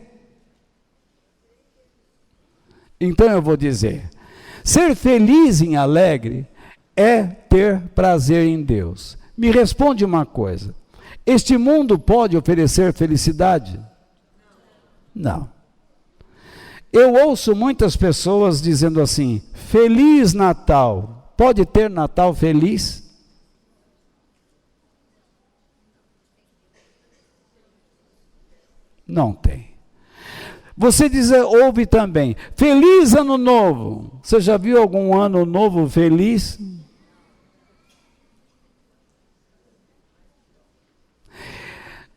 Então eu vou dizer, ser feliz e alegre é ter prazer em Deus. Me responde uma coisa, este mundo pode oferecer felicidade? Não. Eu ouço muitas pessoas dizendo assim, Feliz Natal, pode ter Natal feliz? Não tem. Você ouve também, Feliz Ano Novo. Você já viu algum Ano Novo feliz?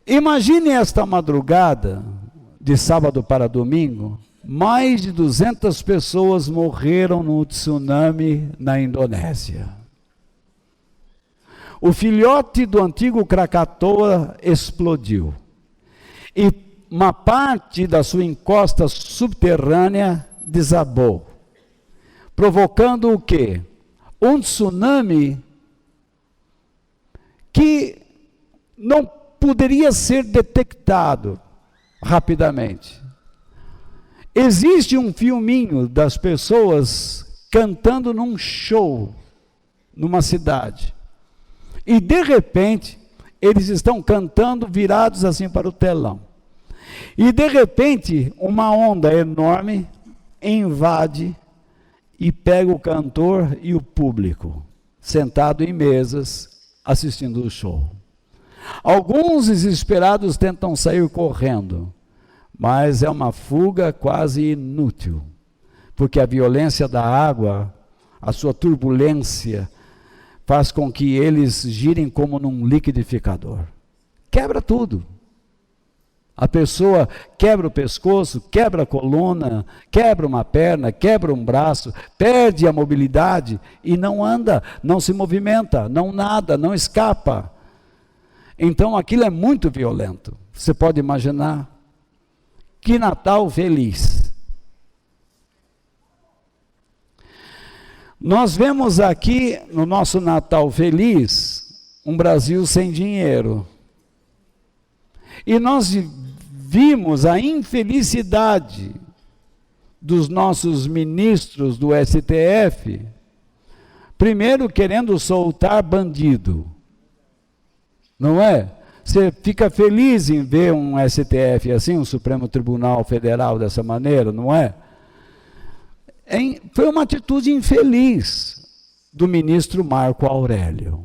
Imagine esta madrugada, de sábado para domingo, mais de 200 pessoas morreram no tsunami na Indonésia. o filhote do antigo Krakatoa explodiu. E uma parte da sua encosta subterrânea desabou, provocando o quê? Um tsunami que não poderia ser detectado rapidamente. Existe um filminho das pessoas cantando num show, numa cidade. E de repente, eles estão cantando virados assim para o telão. E de repente, uma onda enorme invade e pega o cantor e o público, sentado em mesas, assistindo o show. Alguns desesperados tentam sair correndo, mas é uma fuga quase inútil, porque a violência da água, a sua turbulência, faz com que eles girem como num liquidificador. Quebra tudo. A pessoa quebra o pescoço, quebra a coluna, quebra uma perna, quebra um braço, perde a mobilidade e não anda, não se movimenta, não nada, não escapa. Então aquilo é muito violento. Você pode imaginar? Que Natal feliz. Nós vemos aqui no nosso Natal feliz um Brasil sem dinheiro. E nós vimos a infelicidade dos nossos ministros do STF, primeiro querendo soltar bandido, não é? Você fica feliz em ver um STF assim, um Supremo Tribunal Federal dessa maneira, não é? Foi uma atitude infeliz do ministro Marco Aurélio.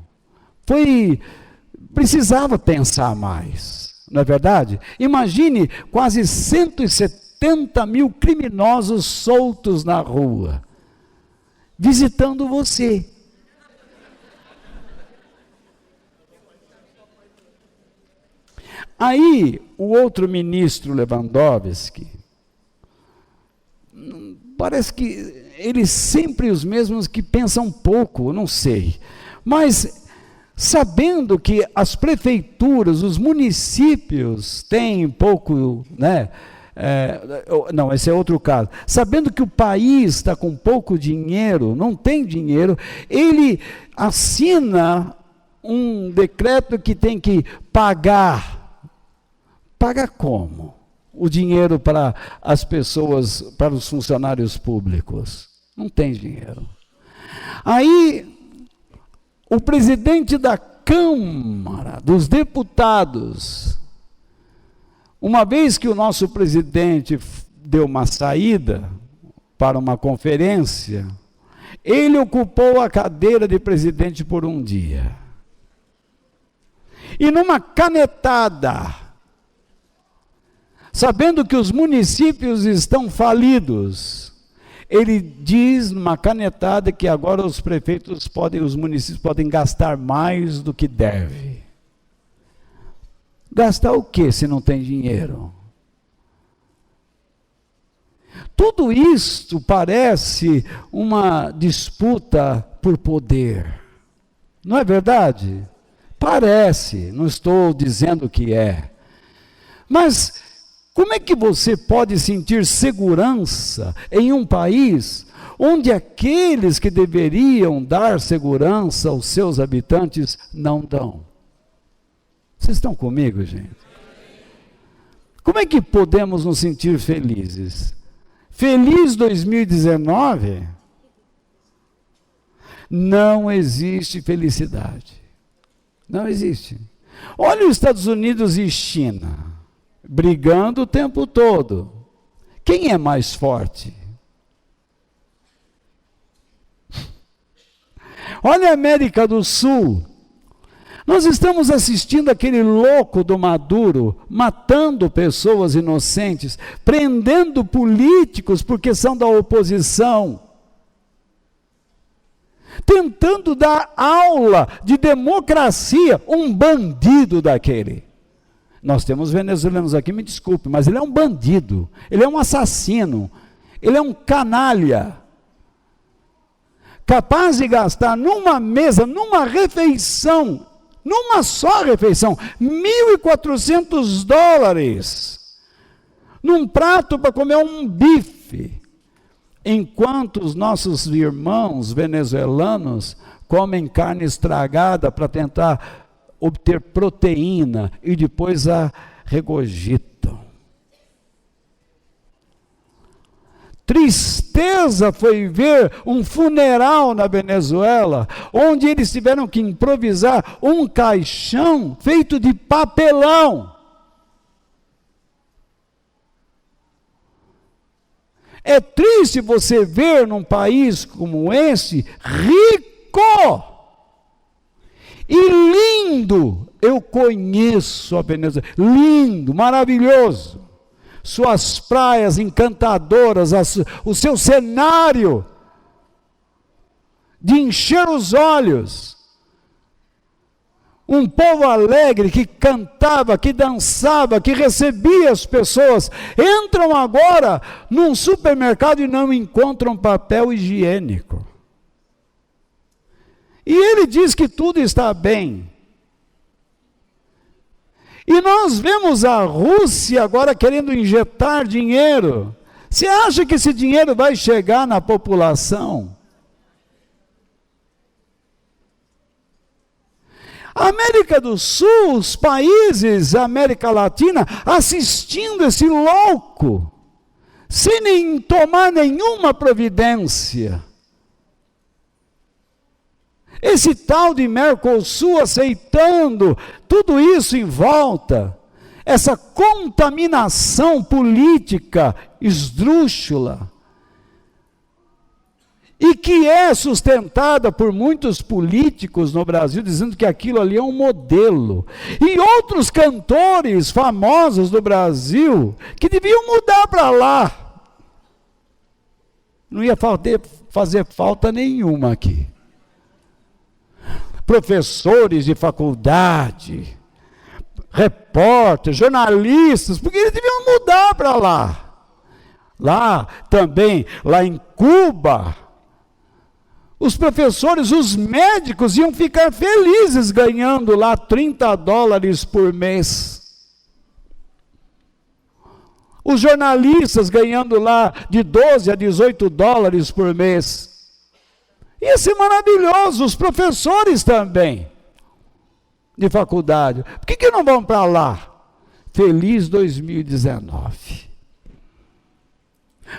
Precisava pensar mais. Não é verdade? Imagine quase 170 mil criminosos soltos na rua, visitando você. Aí, o outro ministro Lewandowski, parece que eles sempre os mesmos que pensam pouco, não sei, mas sabendo que as prefeituras, os municípios têm pouco, né? Não, esse é outro caso. Sabendo que o país está com pouco dinheiro, não tem dinheiro, ele assina um decreto que tem que pagar. Paga como? O dinheiro para as pessoas, para os funcionários públicos. Não tem dinheiro. Aí, o presidente da Câmara dos Deputados, uma vez que o nosso presidente deu uma saída para uma conferência, ele ocupou a cadeira de presidente por um dia. E numa canetada, sabendo que os municípios estão falidos, ele diz numa canetada que agora os prefeitos os municípios podem gastar mais do que deve. Gastar o quê se não tem dinheiro? Tudo isto parece uma disputa por poder. Não é verdade? Parece, não estou dizendo que é. Mas como é que você pode sentir segurança em um país onde aqueles que deveriam dar segurança aos seus habitantes não dão? Vocês estão comigo, gente? Como é que podemos nos sentir felizes? Feliz 2019? Não existe felicidade. Não existe. Olha os Estados Unidos e China, brigando o tempo todo. Quem é mais forte? Olha a América do Sul. Nós estamos assistindo aquele louco do Maduro, matando pessoas inocentes, prendendo políticos porque são da oposição, tentando dar aula de democracia, um bandido daquele. Nós temos venezuelanos aqui, me desculpe, mas ele é um bandido, ele é um assassino, ele é um canalha, capaz de gastar numa mesa, numa refeição, numa só refeição, $1.400 num prato para comer um bife, enquanto os nossos irmãos venezuelanos comem carne estragada para tentar obter proteína e depois a regurgitam. Tristeza foi ver um funeral na Venezuela, onde eles tiveram que improvisar um caixão feito de papelão. É triste você ver num país como esse, rico e lindo. Eu conheço a Venezuela, lindo, maravilhoso. Suas praias encantadoras, o seu cenário de encher os olhos. Um povo alegre que cantava, que dançava, que recebia as pessoas. Entram agora num supermercado e não encontram papel higiênico. E ele diz que tudo está bem. E nós vemos a Rússia agora querendo injetar dinheiro. Você acha que esse dinheiro vai chegar na população? A América do Sul, os países da América Latina, assistindo esse louco, sem nem tomar nenhuma providência. Esse tal de Mercosul aceitando tudo isso em volta, essa contaminação política esdrúxula, e que é sustentada por muitos políticos no Brasil, dizendo que aquilo ali é um modelo, e outros cantores famosos do Brasil, que deviam mudar para lá, não ia fazer falta nenhuma aqui. Professores de faculdade, repórteres, jornalistas, porque eles deviam mudar para lá. Lá também, lá em Cuba, os professores, os médicos iam ficar felizes ganhando lá $30 por mês. Os jornalistas ganhando lá de $12 a $18 por mês. Ia ser maravilhoso, os professores também, de faculdade. Por que não vão para lá? Feliz 2019.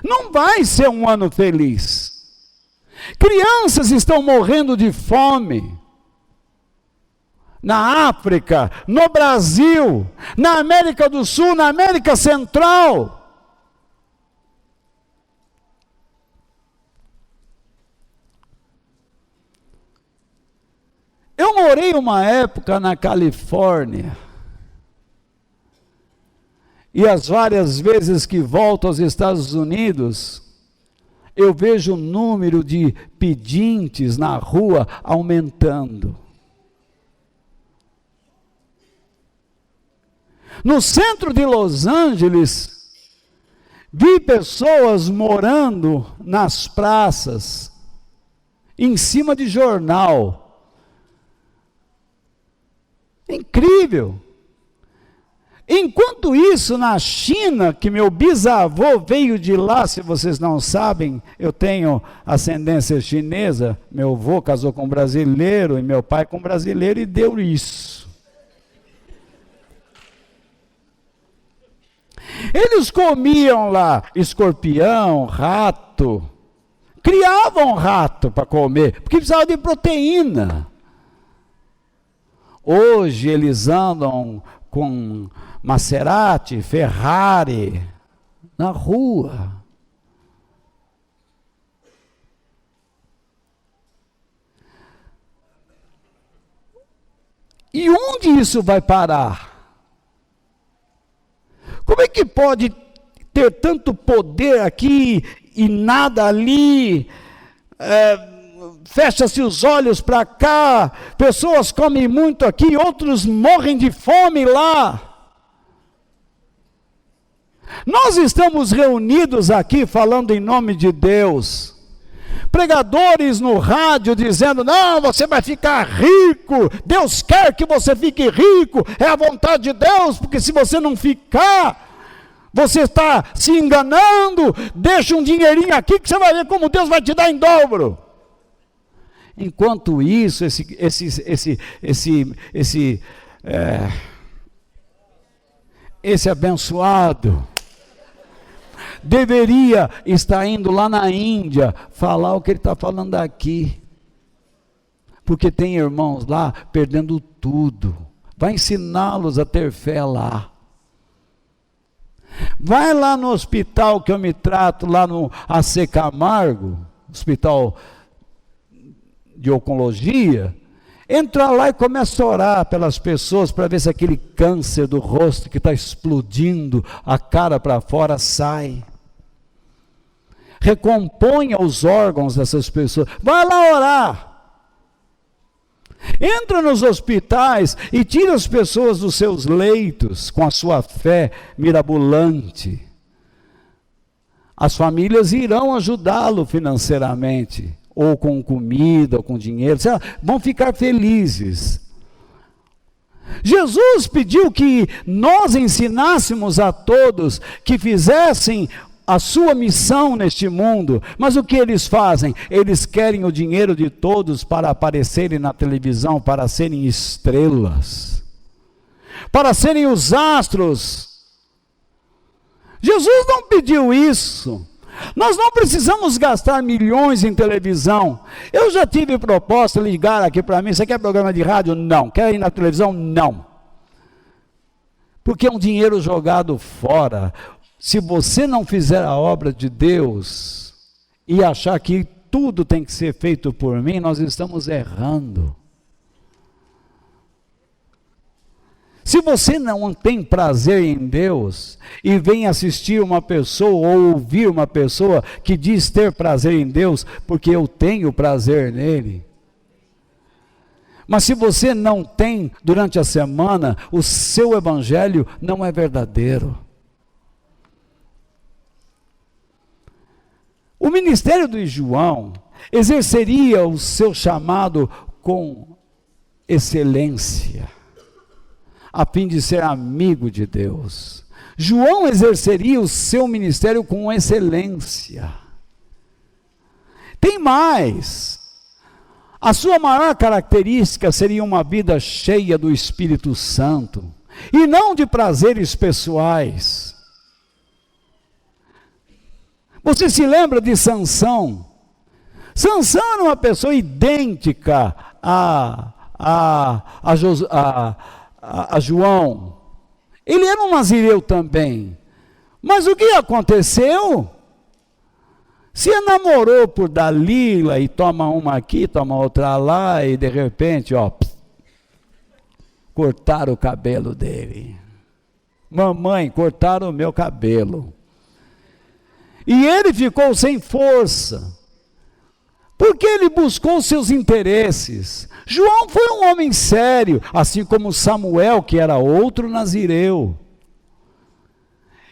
Não vai ser um ano feliz. Crianças estão morrendo de fome. Na África, no Brasil, na América do Sul, na América Central. Eu morei uma época na Califórnia, e as várias vezes que volto aos Estados Unidos, eu vejo o número de pedintes na rua aumentando. No centro de Los Angeles, vi pessoas morando nas praças, em cima de jornal. Incrível. Enquanto isso, na China, que meu bisavô veio de lá, se vocês não sabem, eu tenho ascendência chinesa, meu avô casou com um brasileiro, e meu pai com um brasileiro, e deu isso. Eles comiam lá escorpião, rato, criavam rato para comer, porque precisavam de proteína. Hoje eles andam com Maserati, Ferrari, na rua. E onde isso vai parar? Como é que pode ter tanto poder aqui e nada ali? Fecha-se os olhos para cá, pessoas comem muito aqui, outros morrem de fome lá. Nós estamos reunidos aqui falando em nome de Deus, Pregadores no rádio dizendo, não, você vai ficar rico, Deus quer que você fique rico, é a vontade de Deus, porque se você não ficar, você está se enganando, deixa um dinheirinho aqui que você vai ver como Deus vai te dar em dobro. Enquanto isso, esse abençoado deveria estar indo lá na Índia falar o que ele está falando aqui, porque tem irmãos lá perdendo tudo. Vai ensiná-los a ter fé lá. Vai lá no hospital que eu me trato, lá no AC Camargo, hospital de oncologia. Entra lá e começa a orar pelas pessoas para ver se aquele câncer do rosto que está explodindo, a cara para fora, sai. Recomponha os órgãos dessas pessoas. Vai lá orar. Entra nos hospitais e tira as pessoas dos seus leitos com a sua fé mirabolante. As famílias irão ajudá-lo financeiramente, ou com comida, ou com dinheiro, vão ficar felizes. Jesus pediu que nós ensinássemos a todos que fizessem a sua missão neste mundo, mas o que eles fazem? Eles querem o dinheiro de todos para aparecerem na televisão, para serem estrelas, para serem os astros. Jesus não pediu isso. Nós não precisamos gastar milhões em televisão. Eu já tive proposta, ligar aqui para mim, você quer programa de rádio? Não. Quer ir na televisão? Não. Porque é um dinheiro jogado fora. Se você não fizer a obra de Deus e achar que tudo tem que ser feito por mim, nós estamos errando. Se você não tem prazer em Deus e vem assistir uma pessoa ou ouvir uma pessoa que diz ter prazer em Deus, porque eu tenho prazer nele. Mas se você não tem durante a semana, o seu evangelho não é verdadeiro. O ministério de João exerceria o seu chamado com excelência, a fim de ser amigo de Deus. João exerceria o seu ministério com excelência. Tem mais. A sua maior característica seria uma vida cheia do Espírito Santo, e não de prazeres pessoais. Você se lembra de Sansão? Sansão era uma pessoa idêntica a João. Ele era um nazireu também. Mas o que aconteceu? Se enamorou por Dalila e toma uma aqui, toma outra lá, e de repente, cortaram o cabelo dele. Mamãe, cortaram o meu cabelo. E ele ficou sem força, porque ele buscou seus interesses. João foi um homem sério, assim como Samuel, que era outro nazireu.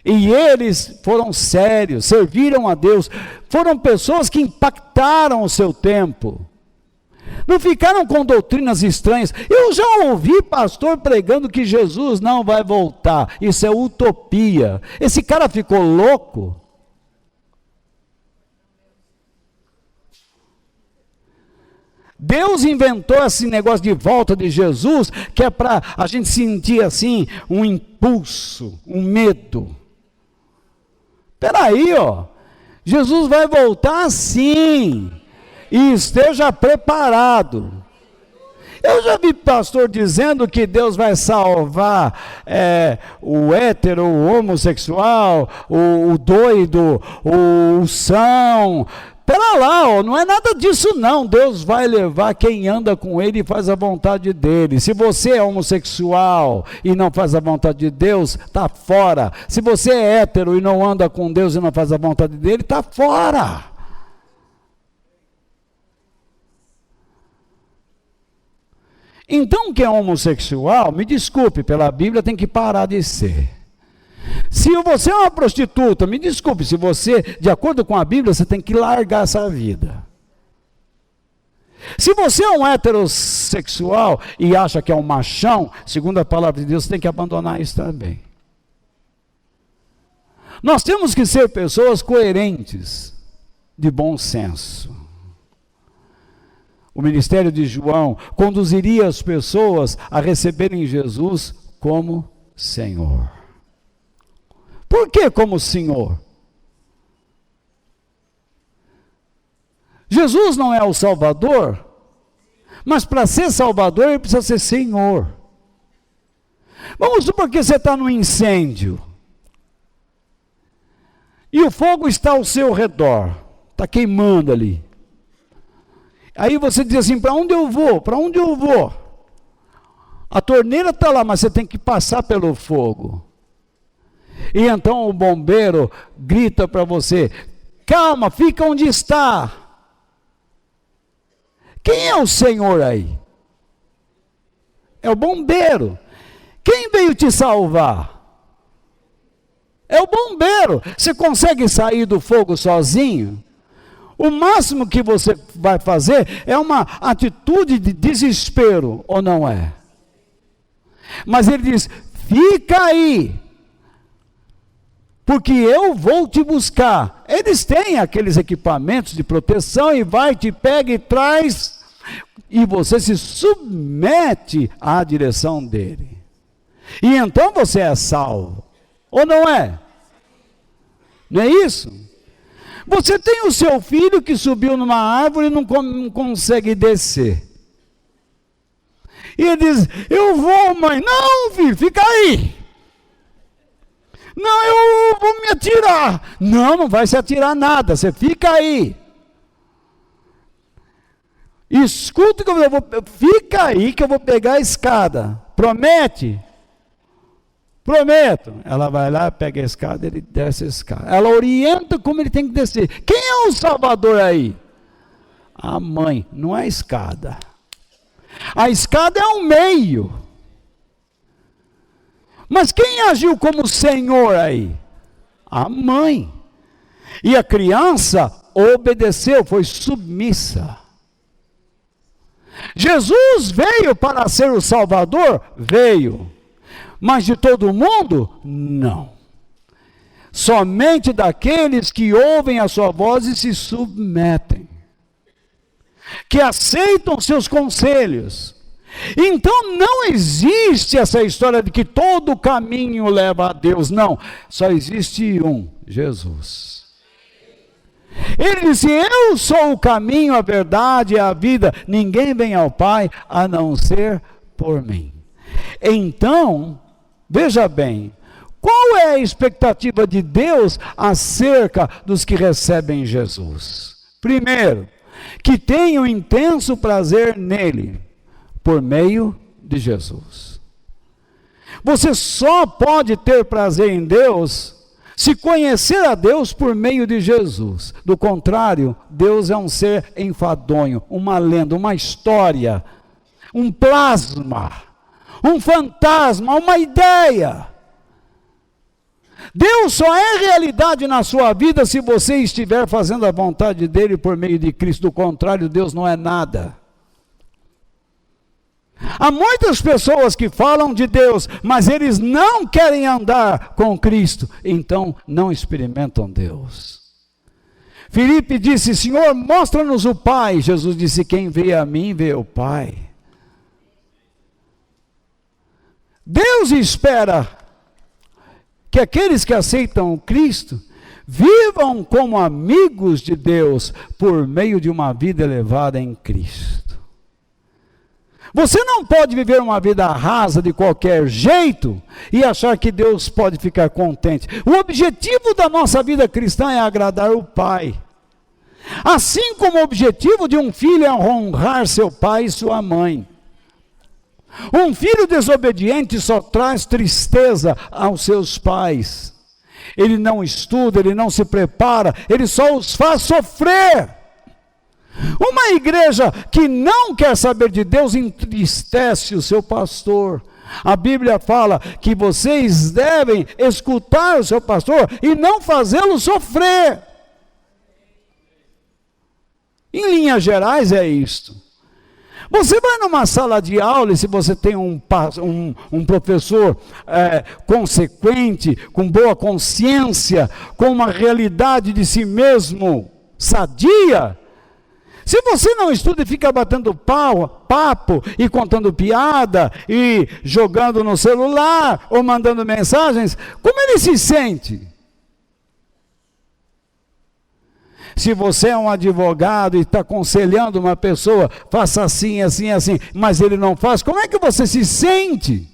E eles foram sérios, serviram a Deus, foram pessoas que impactaram o seu tempo. Não ficaram com doutrinas estranhas. Eu já ouvi pastor pregando que Jesus não vai voltar. Isso é utopia. Esse cara ficou louco. Deus inventou esse negócio de volta de Jesus, que é para a gente sentir assim, um impulso, um medo. Espera aí, Jesus vai voltar sim, e esteja preparado. Eu já vi pastor dizendo que Deus vai salvar o hétero, o homossexual, o doido, o são. Pera lá, não é nada disso não. Deus vai levar quem anda com ele e faz a vontade dele. Se você é homossexual e não faz a vontade de Deus, está fora. Se você é hétero e não anda com Deus e não faz a vontade dele, está fora. Então, quem é homossexual, me desculpe, pela Bíblia tem que parar de ser. Se você é uma prostituta, me desculpe, se você, de acordo com a Bíblia, você tem que largar essa vida. Se você é um heterossexual e acha que é um machão, segundo a palavra de Deus, você tem que abandonar isso também. Nós temos que ser pessoas coerentes, de bom senso. O ministério de João conduziria as pessoas a receberem Jesus como Senhor. Por que como Senhor? Jesus não é o Salvador, mas para ser Salvador ele precisa ser Senhor. Vamos supor que você está no incêndio e o fogo está ao seu redor, está queimando ali. Aí você diz assim, para onde eu vou? Para onde eu vou? A torneira está lá, mas você tem que passar pelo fogo. E então o bombeiro grita para você, calma, fica onde está. Quem é o Senhor aí? É o bombeiro. Quem veio te salvar? É o bombeiro. Você consegue sair do fogo sozinho? O máximo que você vai fazer é uma atitude de desespero, ou não é? Mas ele diz, fica aí, porque eu vou te buscar. Eles têm aqueles equipamentos de proteção e vai, te pega e traz, e você se submete à direção dele. E então você é salvo, ou não é? Não é isso? Você tem o seu filho que subiu numa árvore e não consegue descer. E ele diz, eu vou, mãe. Não, filho, fica aí. Não, eu vou me atirar. Não, não vai se atirar nada, você fica aí. Escuta que eu vou, fica aí que eu vou pegar a escada. Promete? Prometo. Ela vai lá, pega a escada, ele desce a escada. Ela orienta como ele tem que descer. Quem é o Salvador aí? A mãe, não é a escada. A escada é um meio. Mas quem agiu como Senhor aí? A mãe. E a criança obedeceu, foi submissa. Jesus veio para ser o Salvador? Veio. Mas de todo mundo? Não. Somente daqueles que ouvem a sua voz e se submetem. Que aceitam seus conselhos. Então não existe essa história de que todo caminho leva a Deus. Não, só existe um, Jesus. Ele disse, eu sou o caminho, a verdade e a vida. Ninguém vem ao Pai a não ser por mim. Então, veja bem, qual é a expectativa de Deus acerca dos que recebem Jesus? Primeiro, que tenham intenso prazer nele, por meio de Jesus. Você só pode ter prazer em Deus se conhecer a Deus por meio de Jesus. Do contrário, Deus é um ser enfadonho, uma lenda, uma história, um plasma, um fantasma, uma ideia. Deus só é realidade na sua vida se você estiver fazendo a vontade dele por meio de Cristo. Do contrário, Deus não é nada. Há muitas pessoas que falam de Deus, mas eles não querem andar com Cristo, então não experimentam Deus. Filipe disse, Senhor, mostra-nos o Pai. Jesus disse, quem vê a mim, vê o Pai. Deus espera que aqueles que aceitam Cristo vivam como amigos de Deus por meio de uma vida elevada em Cristo. Você não pode viver uma vida rasa de qualquer jeito e achar que Deus pode ficar contente. O objetivo da nossa vida cristã é agradar o Pai. Assim como o objetivo de um filho é honrar seu pai e sua mãe. Um filho desobediente só traz tristeza aos seus pais. Ele não estuda, ele não se prepara, ele só os faz sofrer. Uma igreja que não quer saber de Deus entristece o seu pastor. A Bíblia fala que vocês devem escutar o seu pastor e não fazê-lo sofrer. Em linhas gerais é isto. Você vai numa sala de aula e se você tem um professor consequente, com boa consciência, com uma realidade de si mesmo sadia, se você não estuda e fica batendo papo e contando piada e jogando no celular ou mandando mensagens, como ele se sente? Se você é um advogado e está aconselhando uma pessoa, faça assim, assim, assim, mas ele não faz, como é que você se sente?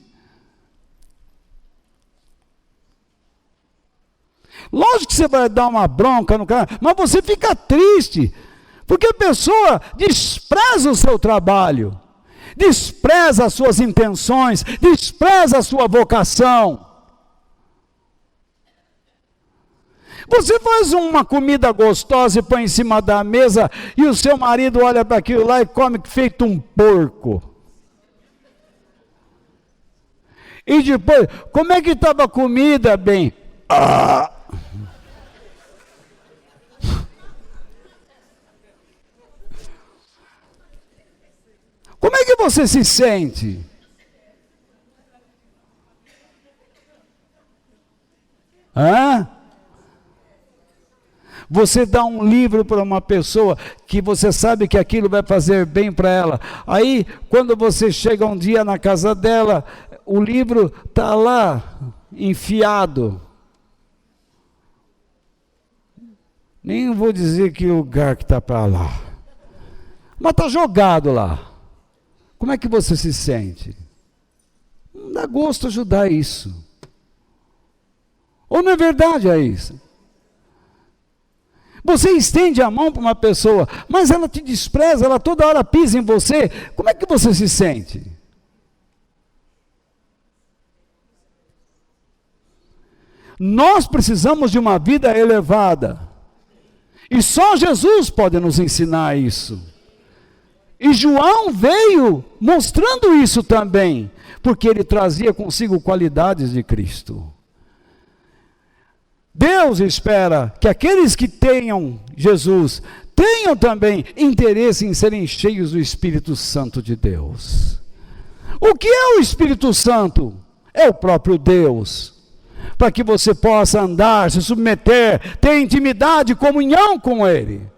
Lógico que você vai dar uma bronca no cara, mas você fica triste, porque a pessoa despreza o seu trabalho, despreza as suas intenções, despreza a sua vocação. Você faz uma comida gostosa e põe em cima da mesa e o seu marido olha para aquilo lá e come feito um porco. E depois, como é que estava a comida? Bem, Como é que você se sente? Hã? Você dá um livro para uma pessoa que você sabe que aquilo vai fazer bem para ela. Aí, quando você chega um dia na casa dela, o livro está lá, enfiado. Nem vou dizer que lugar que está para lá. Mas está jogado lá. Como é que você se sente? Não dá gosto ajudar isso. Ou não é verdade isso? Você estende a mão para uma pessoa, mas ela te despreza, ela toda hora pisa em você. Como é que você se sente? Nós precisamos de uma vida elevada. E só Jesus pode nos ensinar isso. E João veio mostrando isso também, porque ele trazia consigo qualidades de Cristo. Deus espera que aqueles que tenham Jesus, tenham também interesse em serem cheios do Espírito Santo de Deus. O que é o Espírito Santo? É o próprio Deus. Para que você possa andar, se submeter, ter intimidade, comunhão com Ele.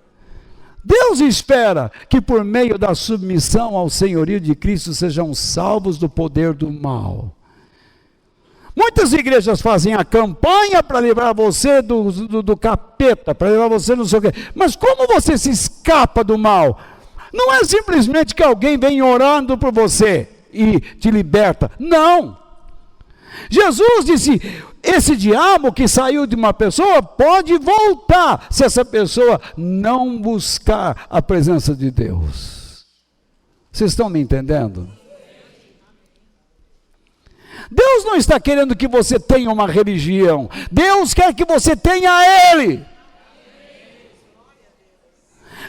Deus espera que por meio da submissão ao senhorio de Cristo sejam salvos do poder do mal. Muitas igrejas fazem a campanha para livrar você do capeta, para livrar você não sei o quê. Mas como você se escapa do mal? Não é simplesmente que alguém vem orando por você e te liberta. Não. Jesus disse, esse diabo que saiu de uma pessoa pode voltar, se essa pessoa não buscar a presença de Deus. Vocês estão me entendendo? Deus não está querendo que você tenha uma religião. Deus quer que você tenha Ele.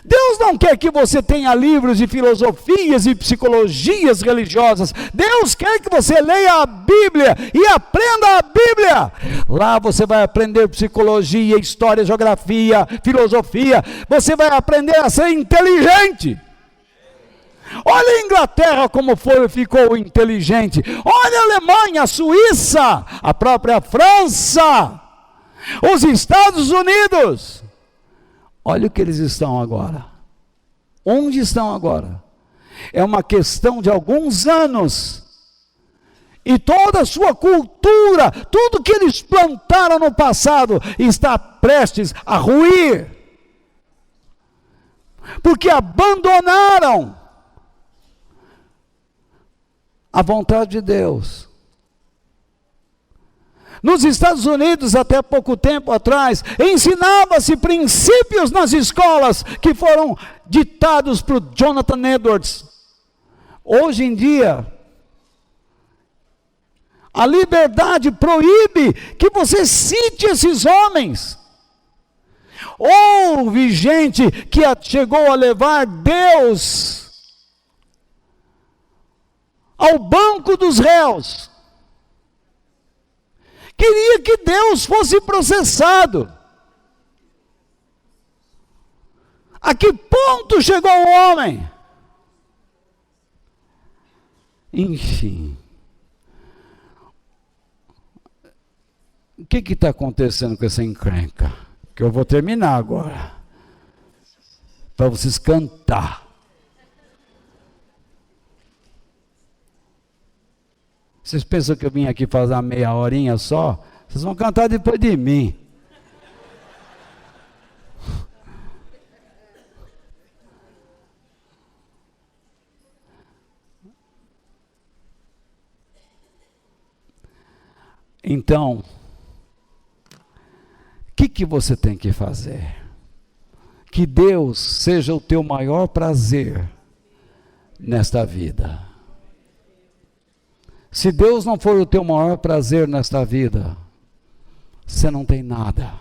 Deus não quer que você tenha livros de filosofias e psicologias religiosas. Deus quer que você leia a Bíblia e aprenda a Bíblia. Lá você vai aprender psicologia, história, geografia, filosofia. Você vai aprender a ser inteligente. Olha a Inglaterra como ficou inteligente. Olha a Alemanha, a Suíça, a própria França, os Estados Unidos. Olha o que eles estão agora. Onde estão agora? É uma questão de alguns anos. E toda a sua cultura, tudo que eles plantaram no passado, está prestes a ruir. Porque abandonaram a vontade de Deus. Nos Estados Unidos, até pouco tempo atrás, ensinava-se princípios nas escolas que foram ditados por Jonathan Edwards. Hoje em dia, a liberdade proíbe que você cite esses homens. Houve gente que chegou a levar Deus ao banco dos réus. Queria que Deus fosse processado. A que ponto chegou o homem? Enfim. O que está acontecendo com essa encrenca? Que eu vou terminar agora. Para vocês cantar. Vocês pensam que eu vim aqui fazer uma meia horinha só? Vocês vão cantar depois de mim. Então, o que você tem que fazer? Que Deus seja o teu maior prazer nesta vida. Se Deus não for o teu maior prazer nesta vida, você não tem nada.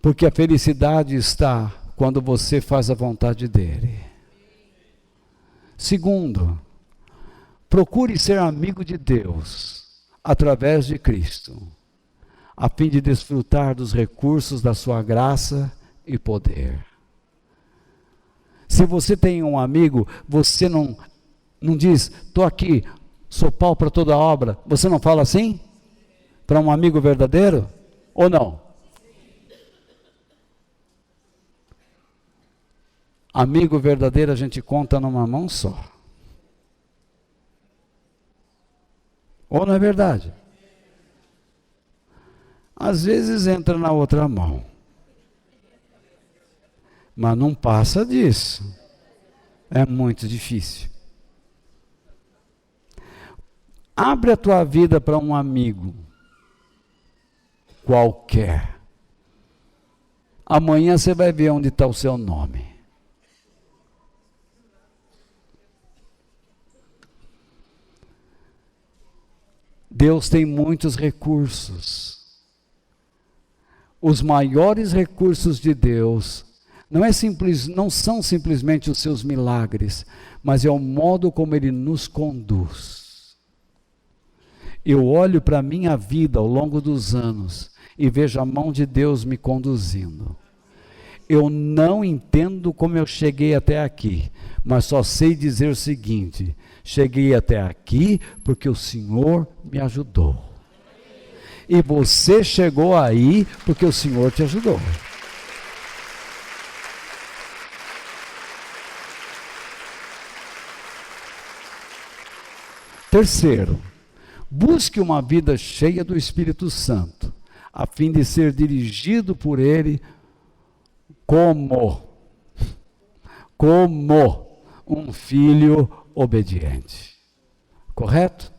Porque a felicidade está quando você faz a vontade dEle. Segundo, procure ser amigo de Deus através de Cristo, a fim de desfrutar dos recursos da sua graça e poder. Se você tem um amigo, você não diz, estou aqui, sou pau para toda obra. Você não fala assim? Para um amigo verdadeiro? Ou não? Amigo verdadeiro a gente conta numa mão só. Ou não é verdade? Às vezes entra na outra mão. Mas não passa disso. É muito difícil. Abre a tua vida para um amigo qualquer. Amanhã você vai ver onde está o seu nome. Deus tem muitos recursos. Os maiores recursos de Deus não são simplesmente os seus milagres, mas é o modo como Ele nos conduz. Eu olho para a minha vida ao longo dos anos e vejo a mão de Deus me conduzindo. Eu não entendo como eu cheguei até aqui, mas só sei dizer o seguinte: cheguei até aqui porque o Senhor me ajudou. E você chegou aí porque o Senhor te ajudou. Terceiro, busque uma vida cheia do Espírito Santo, a fim de ser dirigido por Ele como um filho obediente. Correto?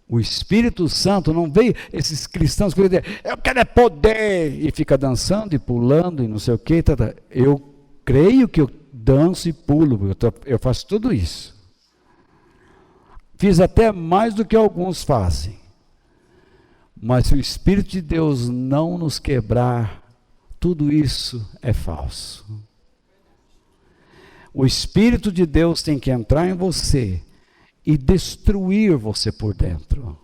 O Espírito Santo não veio, esses cristãos que dizem, eu quero é poder, e fica dançando e pulando e não sei o que. Eu creio que eu danço e pulo, eu faço tudo isso. Fiz até mais do que alguns fazem. Mas se o Espírito de Deus não nos quebrar, tudo isso é falso. O Espírito de Deus tem que entrar em você e destruir você por dentro.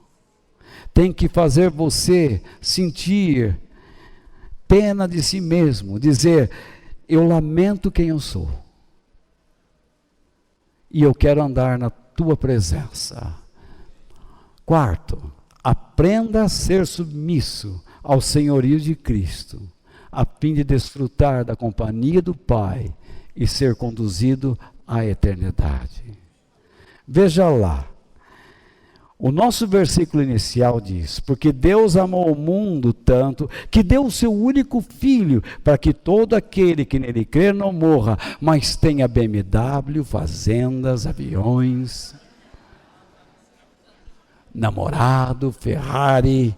Tem que fazer você sentir pena de si mesmo, dizer, eu lamento quem eu sou. E eu quero andar na tua presença. Quarto, aprenda a ser submisso ao senhorio de Cristo, a fim de desfrutar da companhia do Pai e ser conduzido à eternidade. Veja lá, o nosso versículo inicial diz, porque Deus amou o mundo tanto, que deu o seu único Filho, para que todo aquele que nele crer não morra, mas tenha BMW, fazendas, aviões, namorado, Ferrari,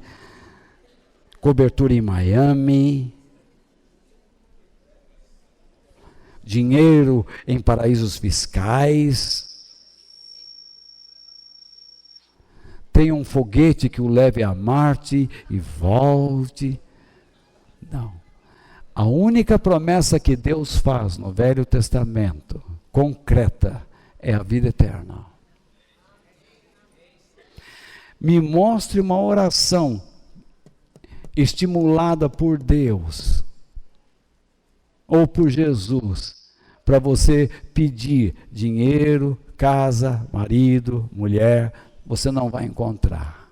cobertura em Miami, dinheiro em paraísos fiscais, tenha um foguete que o leve a Marte e volte. Não. A única promessa que Deus faz no Velho Testamento, concreta, é a vida eterna. Me mostre uma oração estimulada por Deus ou por Jesus para você pedir dinheiro, casa, marido, mulher, você não vai encontrar.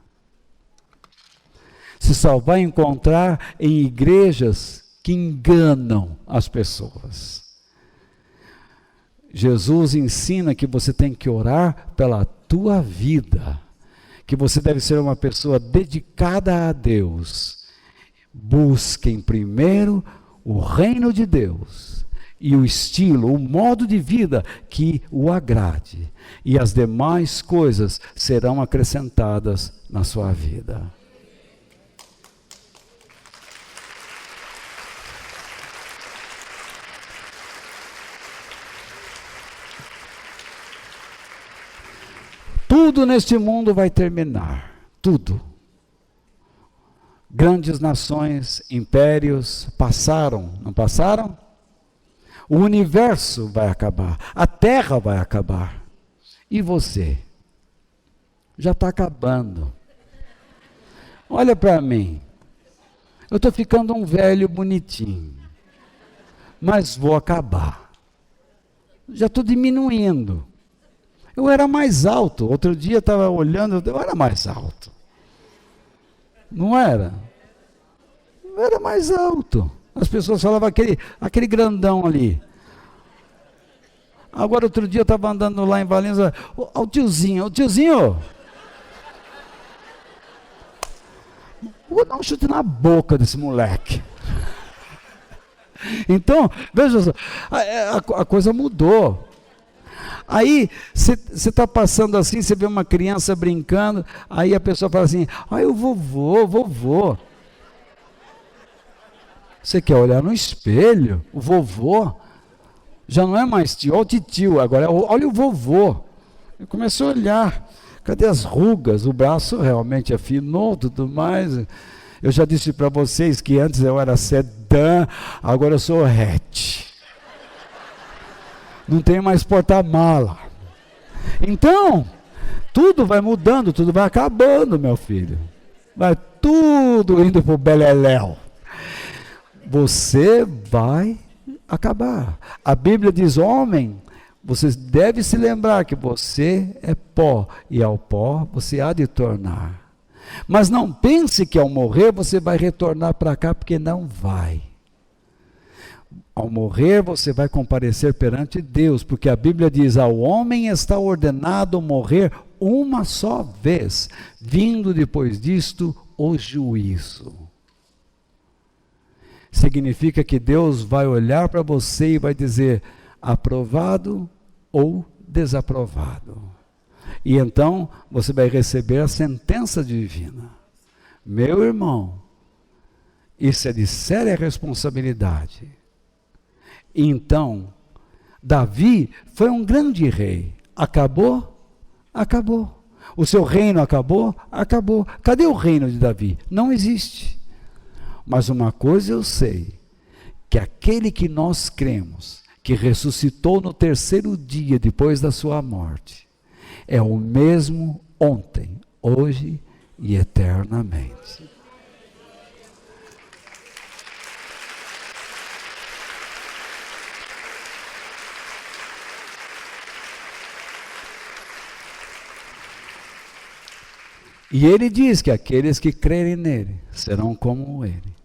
Você só vai encontrar em igrejas que enganam as pessoas. Jesus ensina que você tem que orar pela tua vida, que você deve ser uma pessoa dedicada a Deus. Busquem primeiro o reino de Deus e o estilo, o modo de vida que o agrade, e as demais coisas serão acrescentadas na sua vida. Tudo neste mundo vai terminar, tudo. Grandes nações, impérios passaram, não passaram? O universo vai acabar, a terra vai acabar. E você? Já está acabando. Olha para mim, eu estou ficando um velho bonitinho, mas vou acabar. Já estou diminuindo. Eu era mais alto, outro dia eu estava olhando, eu era mais alto. Não era? Eu era mais alto. As pessoas falavam aquele grandão ali. Agora outro dia eu estava andando lá em Valença, o tiozinho, vou dar um chute na boca desse moleque. Então, veja só, a coisa mudou. Aí, você está passando assim, você vê uma criança brincando, aí a pessoa fala assim, o vovô. Você quer olhar no espelho? O vovô já não é mais tio, olha o titio, agora olha o vovô. Eu comecei a olhar, cadê as rugas? O braço realmente afinou, tudo mais. Eu já disse para vocês que antes eu era sedã, agora eu sou hatch. Não tem mais porta-mala. Então, tudo vai mudando, tudo vai acabando, meu filho. Vai tudo indo para o beleléu. Você vai acabar. A Bíblia diz, homem, você deve se lembrar que você é pó, e ao pó você há de tornar. Mas não pense que ao morrer você vai retornar para cá, porque não vai. Ao morrer você vai comparecer perante Deus, porque a Bíblia diz, ao homem está ordenado morrer uma só vez, vindo depois disto o juízo. Significa que Deus vai olhar para você e vai dizer, aprovado ou desaprovado. E então você vai receber a sentença divina. Meu irmão, isso é de séria responsabilidade. Então, Davi foi um grande rei. Acabou? Acabou. O seu reino acabou? Acabou. Cadê o reino de Davi? Não existe. Mas uma coisa eu sei, que aquele que nós cremos, que ressuscitou no terceiro dia depois da sua morte, é o mesmo ontem, hoje e eternamente. E ele diz que aqueles que crerem nele serão como ele.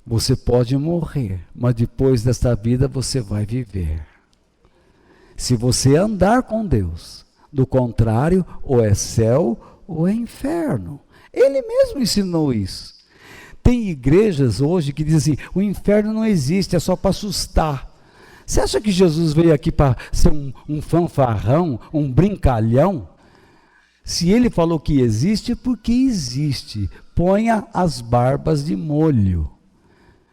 Você pode morrer, mas depois desta vida você vai viver. Se você andar com Deus, do contrário, ou é céu ou é inferno. Ele mesmo ensinou isso. Tem igrejas hoje que dizem assim, o inferno não existe, é só para assustar. Você acha que Jesus veio aqui para ser um fanfarrão, um brincalhão? Se ele falou que existe, é porque existe. Ponha as barbas de molho.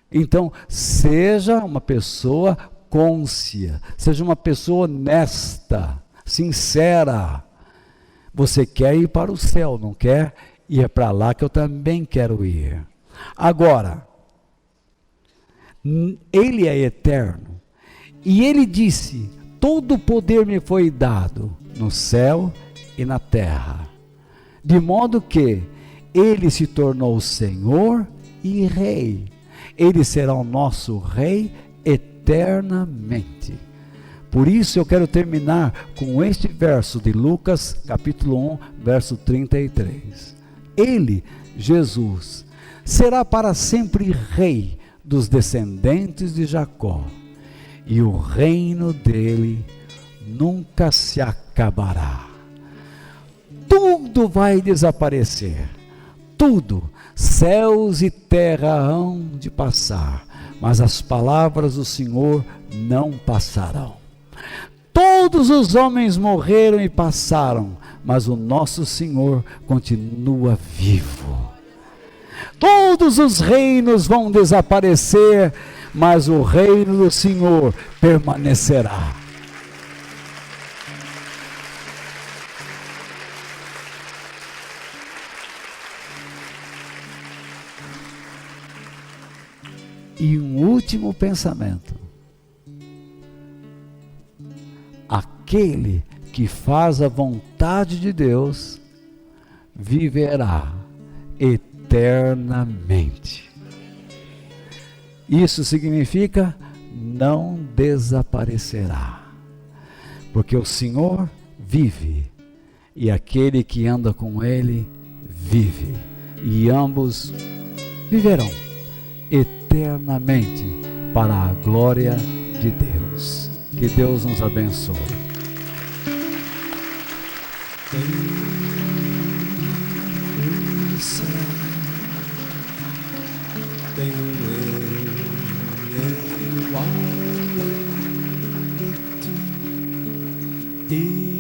Então, seja uma pessoa cônscia, seja uma pessoa honesta, sincera. Você quer ir para o céu, não quer? E é para lá que eu também quero ir. Agora, ele é eterno. E ele disse, todo o poder me foi dado no céu e na terra. De modo que ele se tornou Senhor e Rei. Ele será o nosso Rei eternamente. Por isso eu quero terminar com este verso de Lucas, capítulo 1, verso 33. Ele, Jesus, será para sempre Rei dos descendentes de Jacó, e o reino dele nunca se acabará. Tudo vai desaparecer, tudo, céus e terra hão de passar, mas as palavras do Senhor não passarão. Todos os homens morreram e passaram, mas o nosso Senhor continua vivo. Todos os reinos vão desaparecer, mas o reino do Senhor permanecerá. E um último pensamento: aquele que faz a vontade de Deus viverá eternamente. Isso significa não desaparecerá, porque o Senhor vive e aquele que anda com Ele vive, e ambos viverão eternamente para a glória de Deus. Que Deus nos abençoe. Tenho eu além de ti.